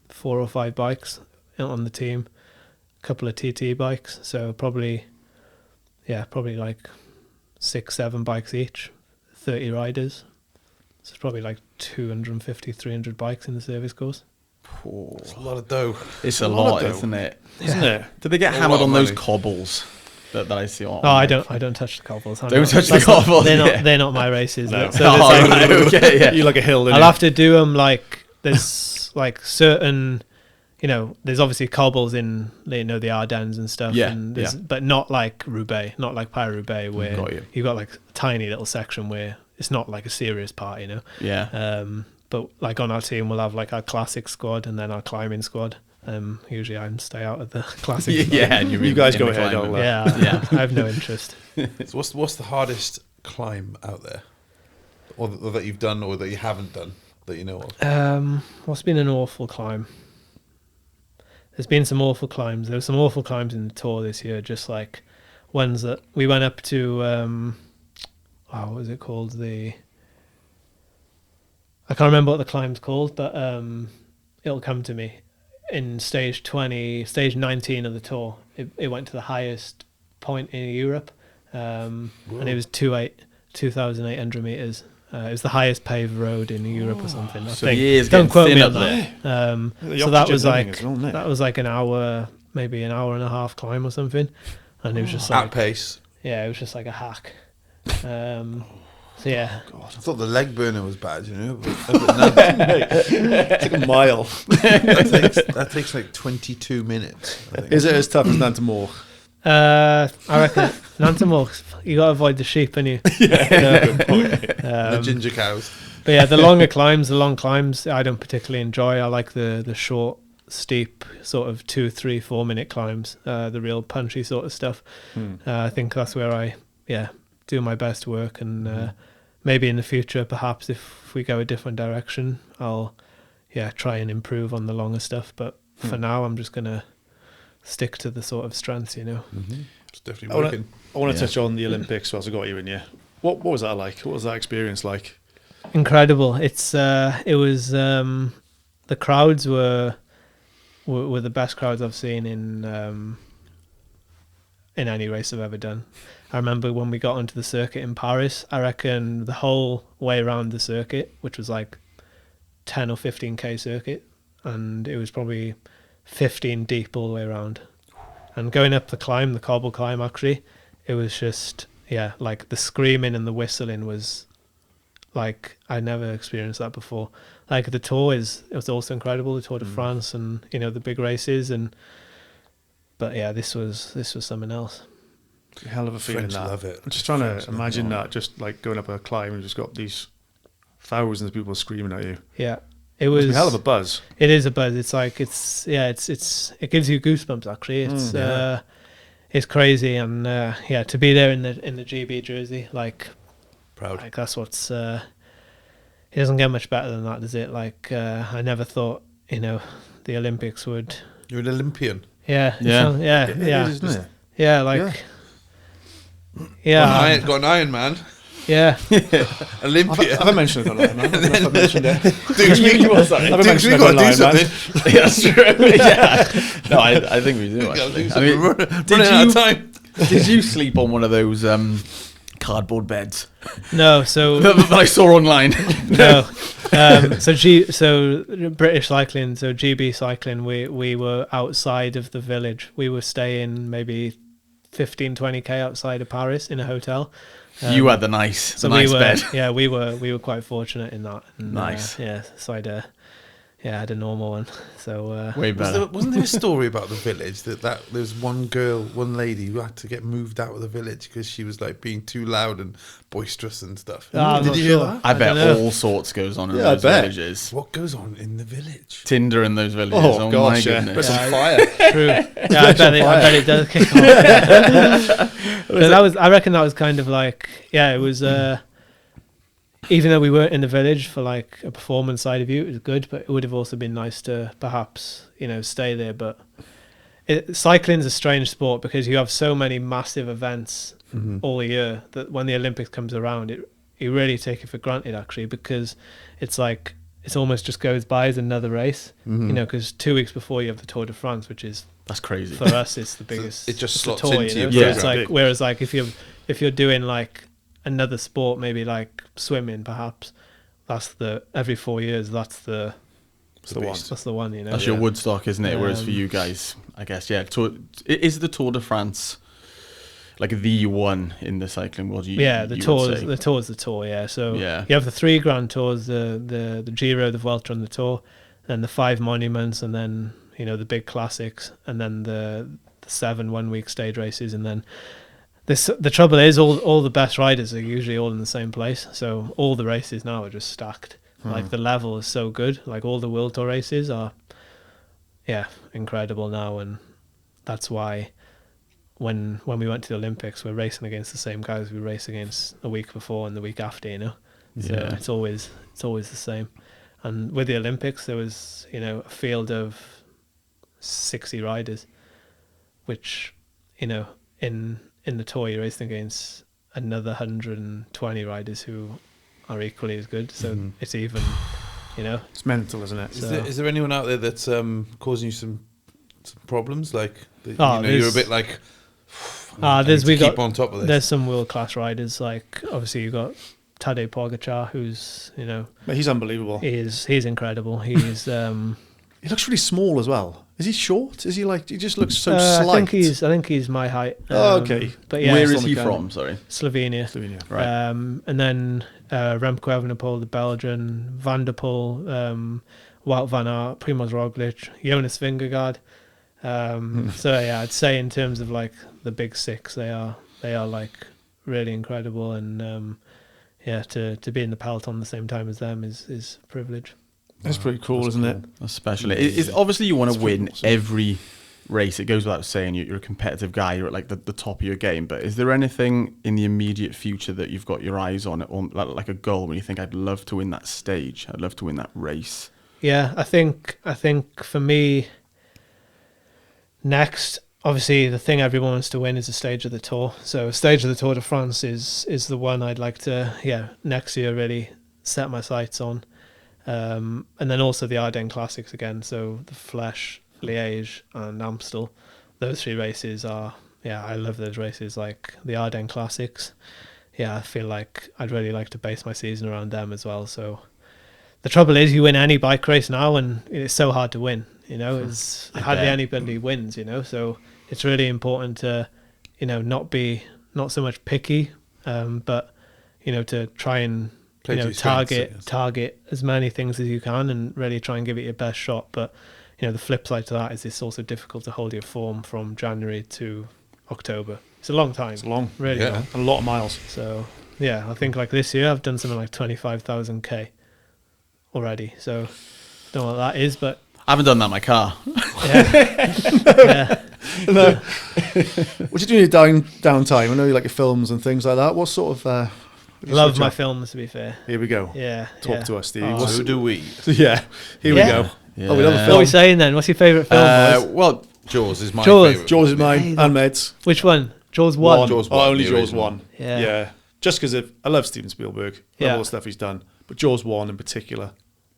4 or 5 bikes on the team, a couple of TT bikes. So probably like 6-7 bikes each, 30 riders. So it's probably like 250, 300 bikes in the service course. It's a lot of dough. It's a lot, isn't it? Isn't it? Did they get hammered on those cobbles that I see on? Oh, I don't touch the cobbles. Don't touch the cobbles. They're not my races. No. You like a hill. I'll have to do them like there's like certain. There's obviously cobbles in the Ardennes and stuff. But not like Roubaix, not like Paris-Roubaix, where you've got like a tiny little section where it's not like a serious part, Yeah. But like on our team, we'll have like our classic squad and then our climbing squad. Usually I stay out of the classic. Yeah, and you guys go ahead. I have no interest. So what's the hardest climb out there, or that you've done, or that you haven't done that you know of? What's been an awful climb? There's been some awful climbs. There were some awful climbs in the Tour this year, just like ones that we went up to. What was it called? I can't remember what the climb's called, but it'll come to me. In stage 19 of the Tour, it went to the highest point in Europe, and it was 2,800 meters. It was the highest paved road in Europe or something. I think. Don't quote me on that. So that was like an hour, maybe an hour and a half climb or something, and it was just like at pace. Yeah, it was just like a hack. So yeah. Oh, God. I thought the leg burner was bad, you know. It's like a mile. that takes like 22 minutes. I think. Is it as tough as Nantamore? I reckon Nantamore, you got to avoid the sheep, and you. The ginger cows. But yeah, the long climbs, I don't particularly enjoy. I like the short, steep, sort of 2, 3, 4 minute climbs, the real punchy sort of stuff. I think that's where I do my best work, and maybe in the future, perhaps if we go a different direction, I'll try and improve on the longer stuff. But for now, I'm just gonna stick to the sort of strengths, you know. It's definitely working. I want to touch on the Olympics whilst I got you in here. What was that like? What was that experience like? Incredible. It was the crowds were the best crowds I've seen in any race I've ever done. I remember when we got onto the circuit in Paris, I reckon the whole way around the circuit, which was like 10 or 15k circuit, and it was probably 15 deep all the way around. And going up the cobble climb, actually, it was just, like the screaming and the whistling was like, I never experienced that before. Like the Tour it was also incredible, the Tour de France and, you know, the big races. But yeah, this was something else. A hell of a feeling. French love it. I'm just trying to imagine that, just like going up a climb and just got these thousands of people screaming at you. Yeah, it was a hell of a buzz. It is a buzz. It's like it gives you goosebumps. Actually, it's crazy, and to be there in the GB jersey, like proud. Like that's what's. It doesn't get much better than that, does it? Like I never thought, you know, the Olympics would. You're an Olympian. Yeah. Got an Iron Man. Yeah. Olympia. Have I mentioned it? I've mentioned it. We got to do something. Yeah, that's true. Yeah. No, I think we do. Actually. I mean, running out of time. Did you sleep on one of those cardboard beds? No. So that I saw online. No. So British cycling. So GB cycling. We were outside of the village. We were staying maybe 15-20k outside of Paris in a hotel. You had the nice bed. Yeah, we were quite fortunate in that. And, nice. So I had a normal one. So way better. Wasn't there a story about the village that there was one lady who had to get moved out of the village because she was like being too loud and boisterous and stuff? Did you hear that? I bet all sorts goes on in those villages. What goes on in the village? Tinder in those villages. Oh gosh, my goodness. There's some fire. True. Yeah, I bet it does kick off. But I reckon that was kind of like, it was. Even though we weren't in the village for like a performance side of view, it was good, but it would have also been nice to perhaps, you know, stay there. But cycling's a strange sport because you have so many massive events all year that when the Olympics comes around, you really take it for granted actually, because it's like, it almost just goes by as another race, you know, because 2 weeks before you have the Tour de France, which is, that's crazy. For us, it's the biggest. So it just slots tour, into you know? your So it's like, whereas like if you're doing like another sport, maybe like swimming, perhaps that's every 4 years. That's the one. That's the one. You know, that's your Woodstock, isn't it? Whereas for you guys, I guess, is the Tour de France like the one in the cycling world? The Tour's the Tour. Yeah. So you have the 3 Grand Tours, the Giro, the Vuelta, and the Tour, and the 5 monuments, and then, you know, the big classics, and then the 7 1-week stage races, and then. The trouble is, all the best riders are usually all in the same place. So all the races now are just stacked. Like the level is so good. Like all the World Tour races are, incredible now. And that's why when we went to the Olympics, we're racing against the same guys we race against a week before and the week after. You know, so it's always the same. And with the Olympics, there was, you know, a field of 60 riders, which, you know, in the Tour, you're racing against another 120 riders who are equally as good. So it's even, you know. It's mental, isn't it? Is there anyone out there that's causing you some problems? Like, you're a bit like, keep on top of this. There's some world-class riders. Like, obviously, you've got Tadej Pogačar, who's, you know. He's unbelievable. He's incredible. He's... he looks really small as well. Is he short? Is he like? He just looks so slight. I think he's my height. Okay. But yeah, where is he from? Sorry, Slovenia. Right. And then Remco Evenepoel, the Belgian, Van der Poel, Wout van Aert, Primoz Roglic, Jonas Vingegaard. So yeah, I'd say in terms of like the big six, they are like really incredible, and to be in the peloton at the same time as them is a privilege. That's pretty cool, isn't it? Especially, it's obviously you want to win every race. It goes without saying you're a competitive guy. You're at like the top of your game. But is there anything in the immediate future that you've got your eyes on, or like a goal when you think I'd love to win that stage? I'd love to win that race. Yeah, I think for me, next, obviously the thing everyone wants to win is a stage of the Tour. So a stage of the Tour de France is the one I'd like to next year really set my sights on. And then also the Ardennes Classics again, so the Flèche, Liège and Amstel. Those 3 races are, I love those races. Like the Ardennes Classics, I feel like I'd really like to base my season around them as well. So the trouble is, you win any bike race now and it's so hard to win, it's hardly anybody wins, so it's really important to, not so much picky, but, to try and target as many things as you can and really try and give it your best shot. But the flip side to that is it's also difficult to hold your form from January to October. It's a long time. It's long, really long. A lot of miles. So I think like this year I've done something like 25,000 k already. So don't know what that is, but I haven't done that in my car. No. What do you do in your downtime? I know you like your films and things like that. What sort of love my films, to be fair. Here we go. Yeah. Talk to us, Steve. So do we. Yeah. Here we go. Yeah. Oh, we love a film. What are we saying then? What's your favourite film? Well, Jaws is my favourite. Jaws is mine. And Meds. Which one? Jaws 1? Jaws 1. Only Jaws 1. Yeah. Just because I love Steven Spielberg. I love all the stuff he's done. But Jaws 1 in particular.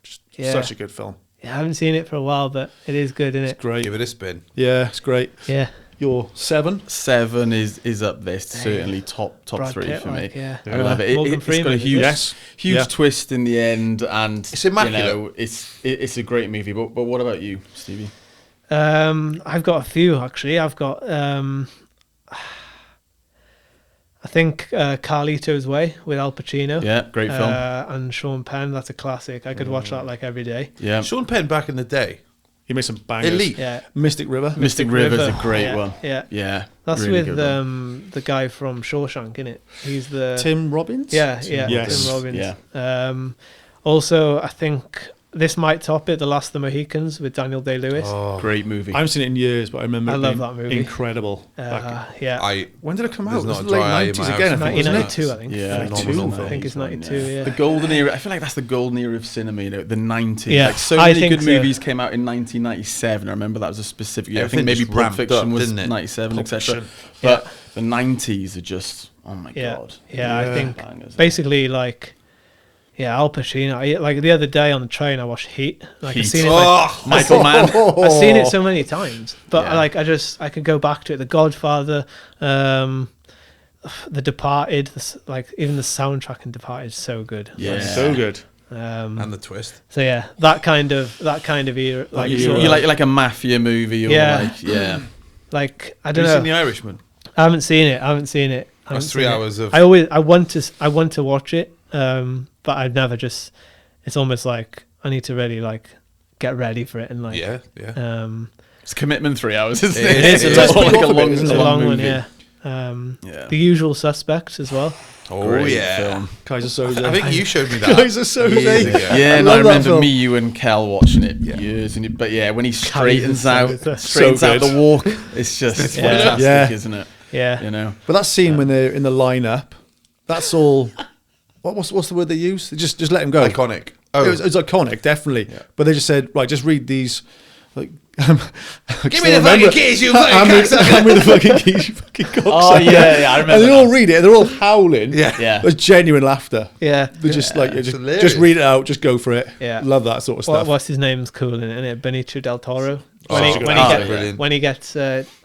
Just such a good film. Yeah, I haven't seen it for a while, but it is good, isn't it? It's great. Give it a spin. Yeah, it's great. Yeah. Your 7? 7 is up there. Certainly top Brad 3 Pitt, for me. I love it. It's got a huge twist in the end, and it's immaculate. It's a great movie. But what about you, Stevie? I've got a few actually. I've got I think Carlito's Way with Al Pacino. Yeah, great film. And Sean Penn. That's a classic. I could watch that like every day. Yeah, Sean Penn back in the day. He made some bangers. Elite. Yeah. Mystic River. Mystic River's a great one. Yeah. That's really with the guy from Shawshank, isn't it? He's the Tim Robbins? Yes. Tim Robbins. Yeah. Also, I think this might top it, The Last of the Mohicans with Daniel Day-Lewis. Oh, great movie. I haven't seen it in years, but I remember I love that movie. Incredible. When did it come out? It was not a late dry eye in 90s my again, house. I think, wasn't it? 1992, I think. Yeah, I think it's 92, The golden era. I feel like that's the golden era of cinema, the 90s. Yeah, like so many good movies came out in 1997. I remember that was a specific year. I think maybe Pulp Fiction was 97, etc. But the 90s are just, oh my God. Yeah, I think basically like... Yeah, Al Pacino. Like the other day on the train, I watched Heat. Like I've seen it, Michael Mann. I've seen it so many times, but I could go back to it. The Godfather, The Departed. Even the soundtrack in Departed is so good. Yeah, so good. And the twist. So yeah, that kind of era. Like you like a mafia movie, or like I don't know. Have you seen The Irishman? I haven't seen it. That's 3 hours of. I want to watch it. But I've never just. It's almost like I need to really like get ready for it and like. Yeah. It's commitment 3 hours, isn't it? It is. It's a long one. Yeah. The Usual Suspects as well. Oh, great yeah. film. Kaiser Soze. I think you showed me that. Kaiser Soze. Yeah, and I remember me, you, and Kel watching it years. But yeah, when he straightens out the walk, it's just fantastic, isn't it? Yeah. You know. But that scene when they're in the lineup, that's all. What's the word they use? Just let him go. Iconic. It was iconic, definitely. Yeah. But they just said, right, just read these. Like, give me the fucking keys, you fucking cocksucker. Hand me the fucking keys, you fucking cocksucker. Oh yeah, I remember. And they all read it. They're all howling. Yeah. There's genuine laughter. Yeah. They're just just read it out. Just go for it. Yeah. Love that sort of stuff. What's his name's cool in it? Isn't it Benicio del Toro? When he gets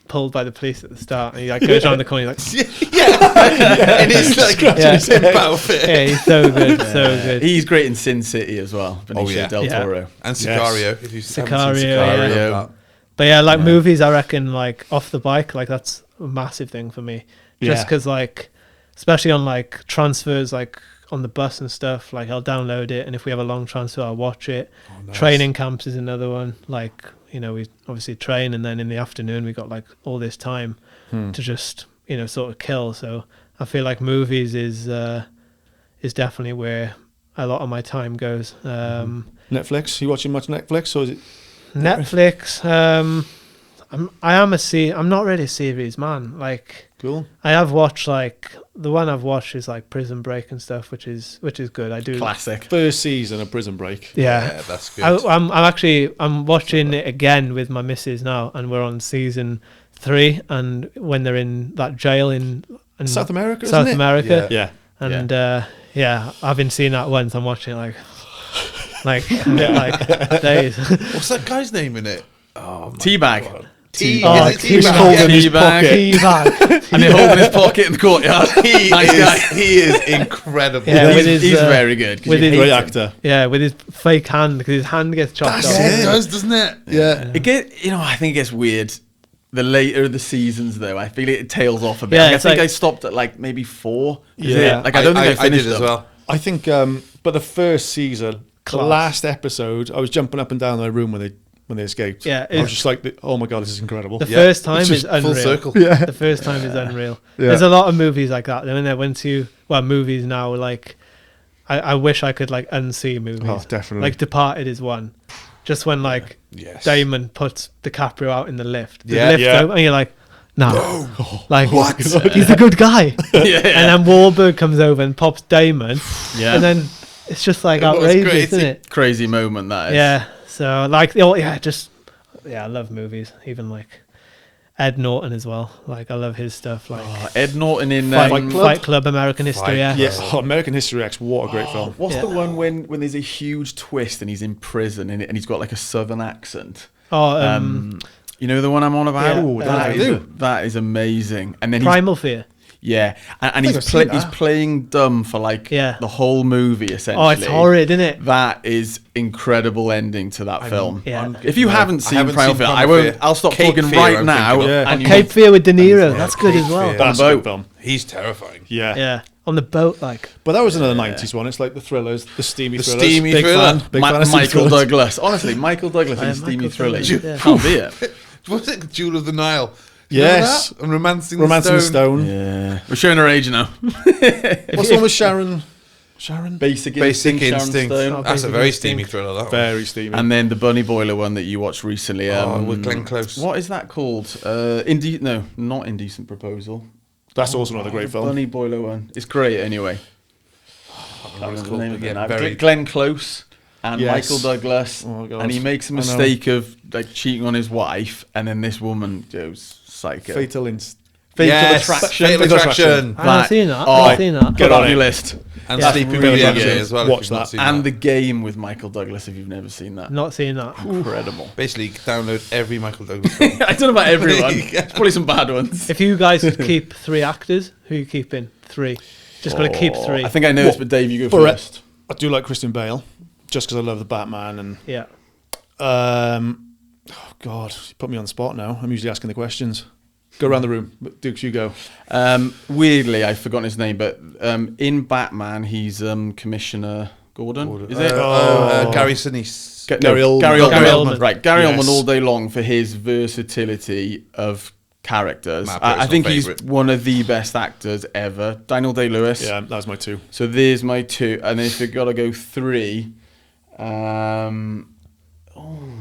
pulled by the police at the start, and he like goes around the corner, he's like, and he's like his outfit. Yeah, he's so good, so good. He's great in Sin City as well. Benicio del Toro and Sicario. Sicario. But yeah, like movies, I reckon, like off the bike, like that's a massive thing for me. Just because, like, especially on like transfers, like on the bus and stuff, like I'll download it, and if we have a long transfer, I'll watch it. Nice. Training camps is another one. Like, you know, we obviously train, and then in the afternoon we got like all this time to just, you know, sort of kill. So I feel like movies is definitely where a lot of my time goes. Netflix? You watching much Netflix, or is it Netflix? I'm not really a series man. Like, cool. I have watched, like, the one I've watched is like Prison Break and stuff, which is good. I do classic first season of Prison Break. Yeah, that's good. I'm watching it again with my missus now, and we're on season 3. And when they're in that jail in South America, South America, yeah. And I've been seeing that once. I'm watching it like days. What's that guy's name in it? Oh, Teabag. Teabag. And they're holding his pocket in the courtyard. He is incredible. Yeah, he's very good. With his great actor. Yeah, with his fake hand, because his hand gets chopped off. It does, doesn't it? Yeah. I think it gets weird. The later the seasons, though, I feel it tails off a bit. Yeah, I think I stopped at like maybe 4. Yeah, like I don't think I finished did as well. I think, but the first season, the last episode, I was jumping up and down in the room when they escaped. Yeah, I was just like, oh my god, this is incredible. The first time is unreal. Full circle. Yeah. The first time is unreal. Yeah. There's a lot of movies like that. Then I went to movies now. Like, I wish I could like unsee movies. Oh, definitely. Like Departed is one. Just when like Damon puts DiCaprio out in the lift. The lift open, and you're like, no. Like, what? He's a good guy. And then Wahlberg comes over and pops Damon. Yeah. And then it's just like outrageous, isn't it? Crazy moment that is. Yeah. So like, I love movies. Even like Ed Norton as well. Like, I love his stuff. Like Ed Norton in Fight Club, American History. American History X. What a great film. What's the one when there's a huge twist and he's in prison and he's got like a southern accent? You know the one I'm on about? Yeah, that is amazing. And then Primal Fear. Yeah, and he's playing dumb for like the whole movie essentially. Oh, it's horrid, isn't it? That is incredible ending to that film. Yeah. If you haven't seen Primal Fear, I'll stop talking right now. And Cape Fear with De Niro, that's good as well. That's a good film. He's terrifying. Yeah. On the boat, like. But that was another 90s one. It's like the thrillers, the steamy thrillers. Big fan of Michael Douglas. Honestly, Michael Douglas in steamy thrillers. Can't be it. Was it Jewel of the Nile? Yes. And Romancing the Stone. Stone. Yeah. We're showing our age now. What's the one with Sharon? Basic Instinct. That's a very steamy thriller, that one. Very steamy. And then the Bunny Boiler one that you watched recently. With Glenn Close. What is that called? Not Indecent Proposal. That's also another great film. Bunny Boiler one. It's great anyway. Very Glenn Close and Yes. Michael Douglas. Oh, God. And he makes a mistake of like cheating on his wife, and then this woman goes psycho. Fatal Attraction. Fatal Attraction. I've not seen that. Get on your list. And Yeah. Sleeping Really Beauty good. as well. Watch that. And The Game with Michael Douglas, if you've never seen that. Not seen that. Incredible. Basically, download every Michael Douglas film. I don't know about everyone. There's probably some bad ones. If you guys could keep 3 actors, who are you keeping? 3. Just got to keep 3. I think I know this, but Dave, you go first. I do like Christian Bale, just because I love the Batman. And Yeah. oh God, you put me on the spot now. I'm usually asking the questions. Go around the room. Dukes, you go. Weirdly, I've forgotten his name, but in Batman, he's Commissioner Gordon. Is it? Gary Sinise. Gary Oldman. Gary Oldman. Right, Gary Yes. Oldman all day long for his versatility of characters. I think favourite. he's one of the best actors ever. Daniel Day-Lewis. Yeah, that was my 2. So there's my 2, and then if you've got to go 3, I don't know,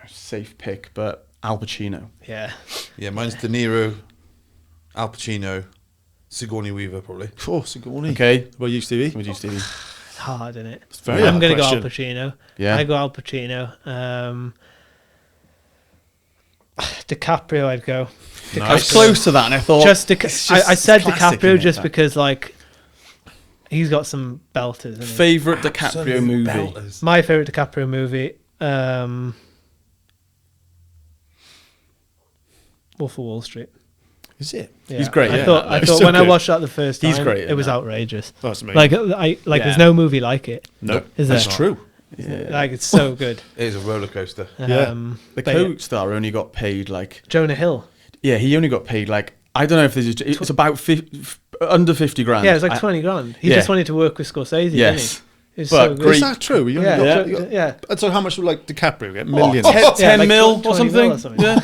safe pick, but Al Pacino. Yeah. Yeah, mine's De Niro, Al Pacino, Sigourney Weaver, probably. Oh, Sigourney. Okay. What about you, Stevie? Would you, Stevie? It's hard, isn't it? It's very I'm hard going to go Al question. Pacino. Yeah. I go Al Pacino. DiCaprio, I'd go. I was close to that, and I thought I said classic, DiCaprio innit, just that? because like he's got some belters. Isn't he? Favorite DiCaprio movie. Belters. My favorite DiCaprio movie, Wolf of Wall Street. Is it? Yeah. He's great, I yeah. thought He's when so I good. watched that the first time, He's great in it was that. outrageous. That's amazing. Like there's no movie like it. No, Is that's there? true. Like, it's so good. It is a roller coaster. The co-star only got paid like Jonah Hill. Yeah, he only got paid like, I don't know if this is, it's about under 50 grand. Yeah, it's like 20 grand. He just wanted to work with Scorsese. Yes. It's but so good. Is that true? Yeah. And so how much would like DiCaprio get? Millions? 10 like mil or 20 mil something. Yeah.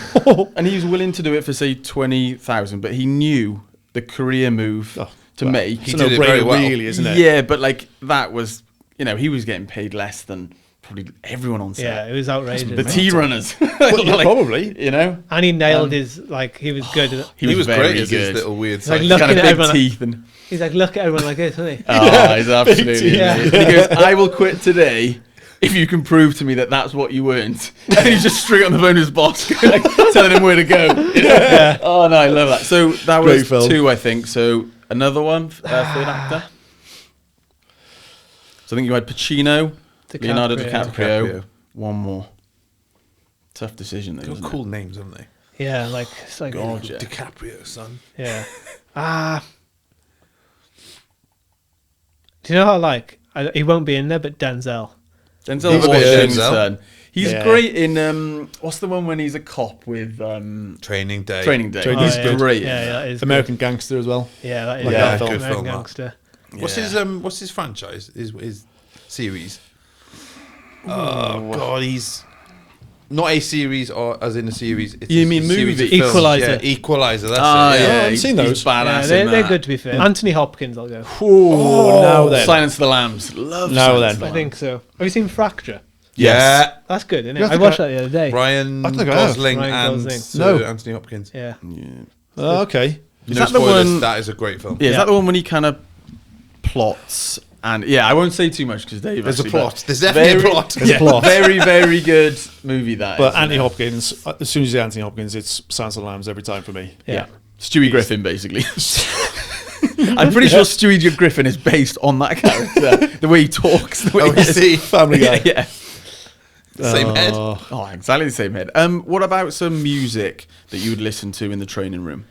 And he was willing to do it for say 20,000, but he knew the career move to make. He did it very well, really, isn't it? Yeah, but like that was, he was getting paid less than probably everyone on set. Yeah, it was outrageous. The T-runners. Probably. And he nailed his, like, he was good. He was very great as his good. little weird Like, side. looking Kind of at big teeth. He's like, look at everyone like this, isn't he? Oh, he's absolutely Yeah. amazing. And he goes, I will quit today if you can prove to me that that's what you earned. And he's just straight on the phone to his boss, like, telling him where to go. Yeah. Oh, no, I love that. So that Great was film. 2, I think. So another one, third actor. So I think you had Pacino, Leonardo DiCaprio. One more. Tough decision, though. They've got cool names, haven't they? Yeah, like, it's like, Gorgeous. DiCaprio, son. yeah. Do you know how, like, he won't be in there, but Denzel. Denzel Washington. He's great in, what's the one when he's a cop with... Training Day. Training Day. He's great. Yeah, that is American Gangster as well. good. Yeah, that is Like good. that film. Good American film, Gangster. What's his franchise? His series? Oh God, he's not a series or as in a series. It's You a mean series movie? of films. Equalizer. Yeah, Equalizer. That's Ah, it. yeah. I haven't seen those. He's badass Yeah, in they're that. good to be fair. Anthony Hopkins, I'll go. Oh, now then. Silence of the Lambs. Love Now Silence then. of the I Lambs. think so. Have you seen Fracture? Yeah. That's good, isn't Yeah, it? I I think watched that the other day. Ryan I think I have. Gosling Ryan and Gosling. Sir No. Anthony Hopkins. Yeah. Oh, okay. No that the spoilers. one- That is a great film. Yeah, is that the one when he kind of plots? And yeah, I won't say too much because Dave. There's a actually, plot. but There's definitely a plot. There's a plot. Very, very good movie that. But is, Anthony isn't it? Hopkins, as soon as you say Anthony Hopkins, it's Silence of the Lambs every time for me. Yeah. Stewie Griffin, basically. I'm pretty sure Stewie Griffin is based on that character. The way he talks. The way Oh, he is he? Family Guy. Yeah. Same head. Oh, exactly the same head. What about some music that you would listen to in the training room?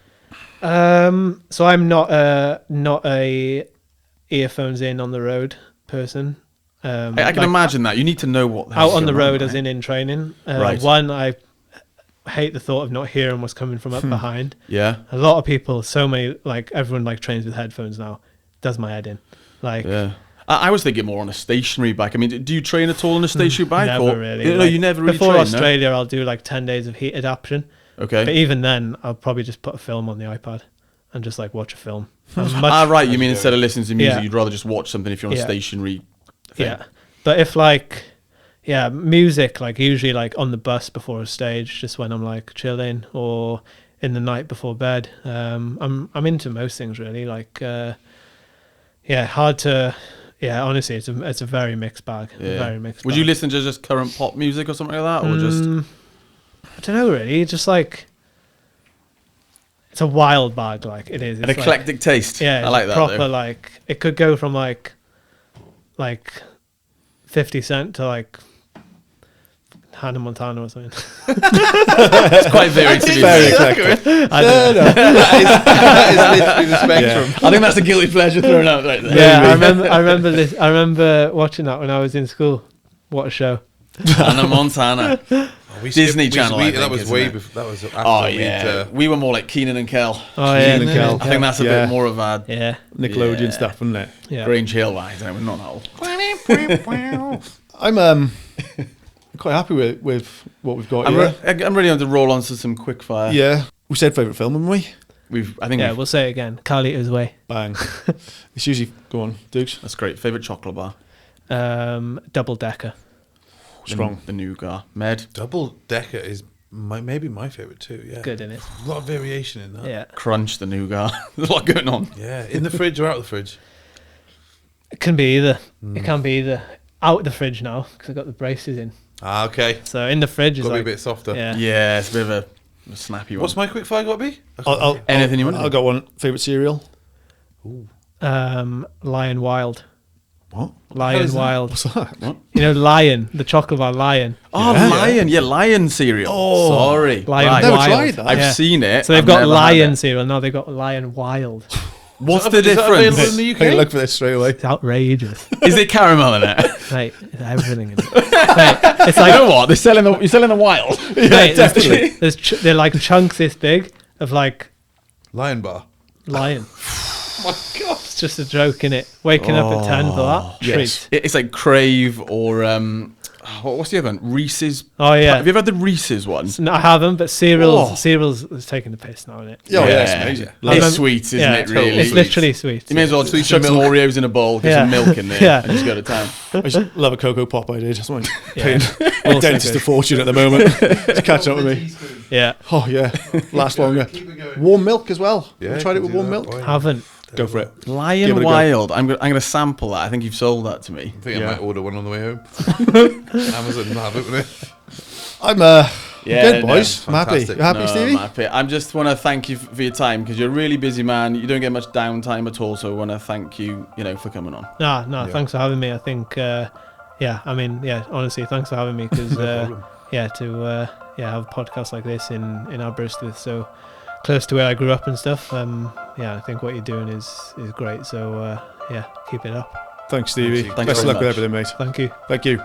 So I'm not a earphones in on the road person. I can imagine that. You need to know what the out hell's on the going road right? as in training. Right. One, I hate the thought of not hearing what's coming from up behind. Yeah. A lot of people, so many, like everyone like trains with headphones now. Does my head in. Like, Yeah. I was thinking more on a stationary bike. I mean, do you train at all on a stationary bike? never or, really. No, Like, you never really before train, Australia, I'll do like 10 days of heat adaptation. no? Okay. But even then, I'll probably just put a film on the iPad and just like watch a film. Right. You mean instead of listening to music, Yeah. you'd rather just watch something if you're on a Yeah. stationary thing? Yeah. But if like, yeah, music, like usually like on the bus before a stage, just when I'm like chilling or in the night before bed. I'm into most things really. Like, hard to. Yeah, honestly, it's a very mixed bag. Yeah. Very mixed. Would bag. you listen to just current pop music or something like that, or just? I don't know really. It's just like it's a wild bag. Like it is. An It's eclectic taste. Yeah, I like that. proper. Though. Like it could go from like 50 Cent to like Hannah Montana or something. It's quite varied to be Very fair. eclectic. I don't know. That is literally the spectrum. I think that's a guilty pleasure thrown out right there. Yeah, I remember this. I remember watching that when I was in school. What a show! Hannah Montana. Disney Channel, I that think, was isn't way it? before. That was after Oh we'd, yeah, we were more like Keenan and Kel. Oh yeah, Keenan and Kel. I think that's a Yeah. bit more of a yeah, Nickelodeon Yeah. stuff, isn't it? yeah. Grange Hill. I don't know, we're not that old. I'm quite happy with what we've got I'm, here. I'm ready to roll on to some quick fire. Yeah. We said favourite film, haven't we? I think Yeah, we've, we'll say it again. Carlito's Way. Bang. It's usually, go on, Dukes. that's great. Favorite chocolate bar. Double Decker. Strong. The nougat. Med. Double Decker is maybe my favorite too. Yeah, Good in it. A lot of variation in that. Yeah, Crunch. The nougat. There's a lot going on. Yeah, in the fridge or out of the fridge. it can be either. It can be either. Out the fridge now because I've got the braces in. Ah, okay. So in the fridge is Got to be like a bit softer. yeah. Yeah, it's a bit of a snappy one. What's my quick fire got to be? Anything you want? I got one favourite cereal. Lion Wild. What? Lion is that? Wild. What's that? What? You know Lion, the chocolate bar Lion. Oh, Yeah. Lion. Yeah, Lion cereal. Oh. Sorry. Lion Right. Never Wild. tried that. I've Yeah. seen it. So they've I've got never had Lion it. cereal now. They've got Lion Wild. What's the Is that available difference? in the I'm gonna UK? look for this straight away. It's outrageous. Is it caramel in it? Mate, it's everything in it. Mate, it's like, You know what? You're selling the wild. mate, they're like chunks this big of like Lion Bar. lion. My God. It's just a joke, innit? Waking up at 10 for that yes. treat. It's like Crave or what's the other one? Reese's. Oh yeah. Have you ever had the Reese's one? No, I haven't, but cereals is taking the piss now, innit? Oh, yeah, it's amazing. It's sweet, isn't it? Really, It's literally sweet. You may as well Sweet chuck some milk. Oreos in a bowl, get some milk in there, Yeah. and just go to town. I just love a Cocoa Pop. I did. That's why I'm Yeah. paying my dentist a fortune at the moment. It's catching up with me. Yeah, Oh yeah, last longer. Warm milk as well. You tried it with warm milk. haven't. Go for it. Lion Give it a go. Wild. I'm gonna sample that. I think you've sold that to me. I think Yeah. I might order one on the way home. Amazon will have it, won't it? I'm Yeah, good, boys. I'm happy. fantastic. You happy, No, Stevie? I'm happy. I just want to thank you for your time because you're a really busy man. You don't get much downtime at all, so I want to thank you, for coming on. No, thanks for having me. I think, honestly, thanks for having me because, problem. have a podcast like this in Aberystwyth, so close to where I grew up and stuff. I think what you're doing is great. So, keep it up. Thanks, Stevie. Thanks Best of very luck with much. everything, mate. Thank you. Thank you.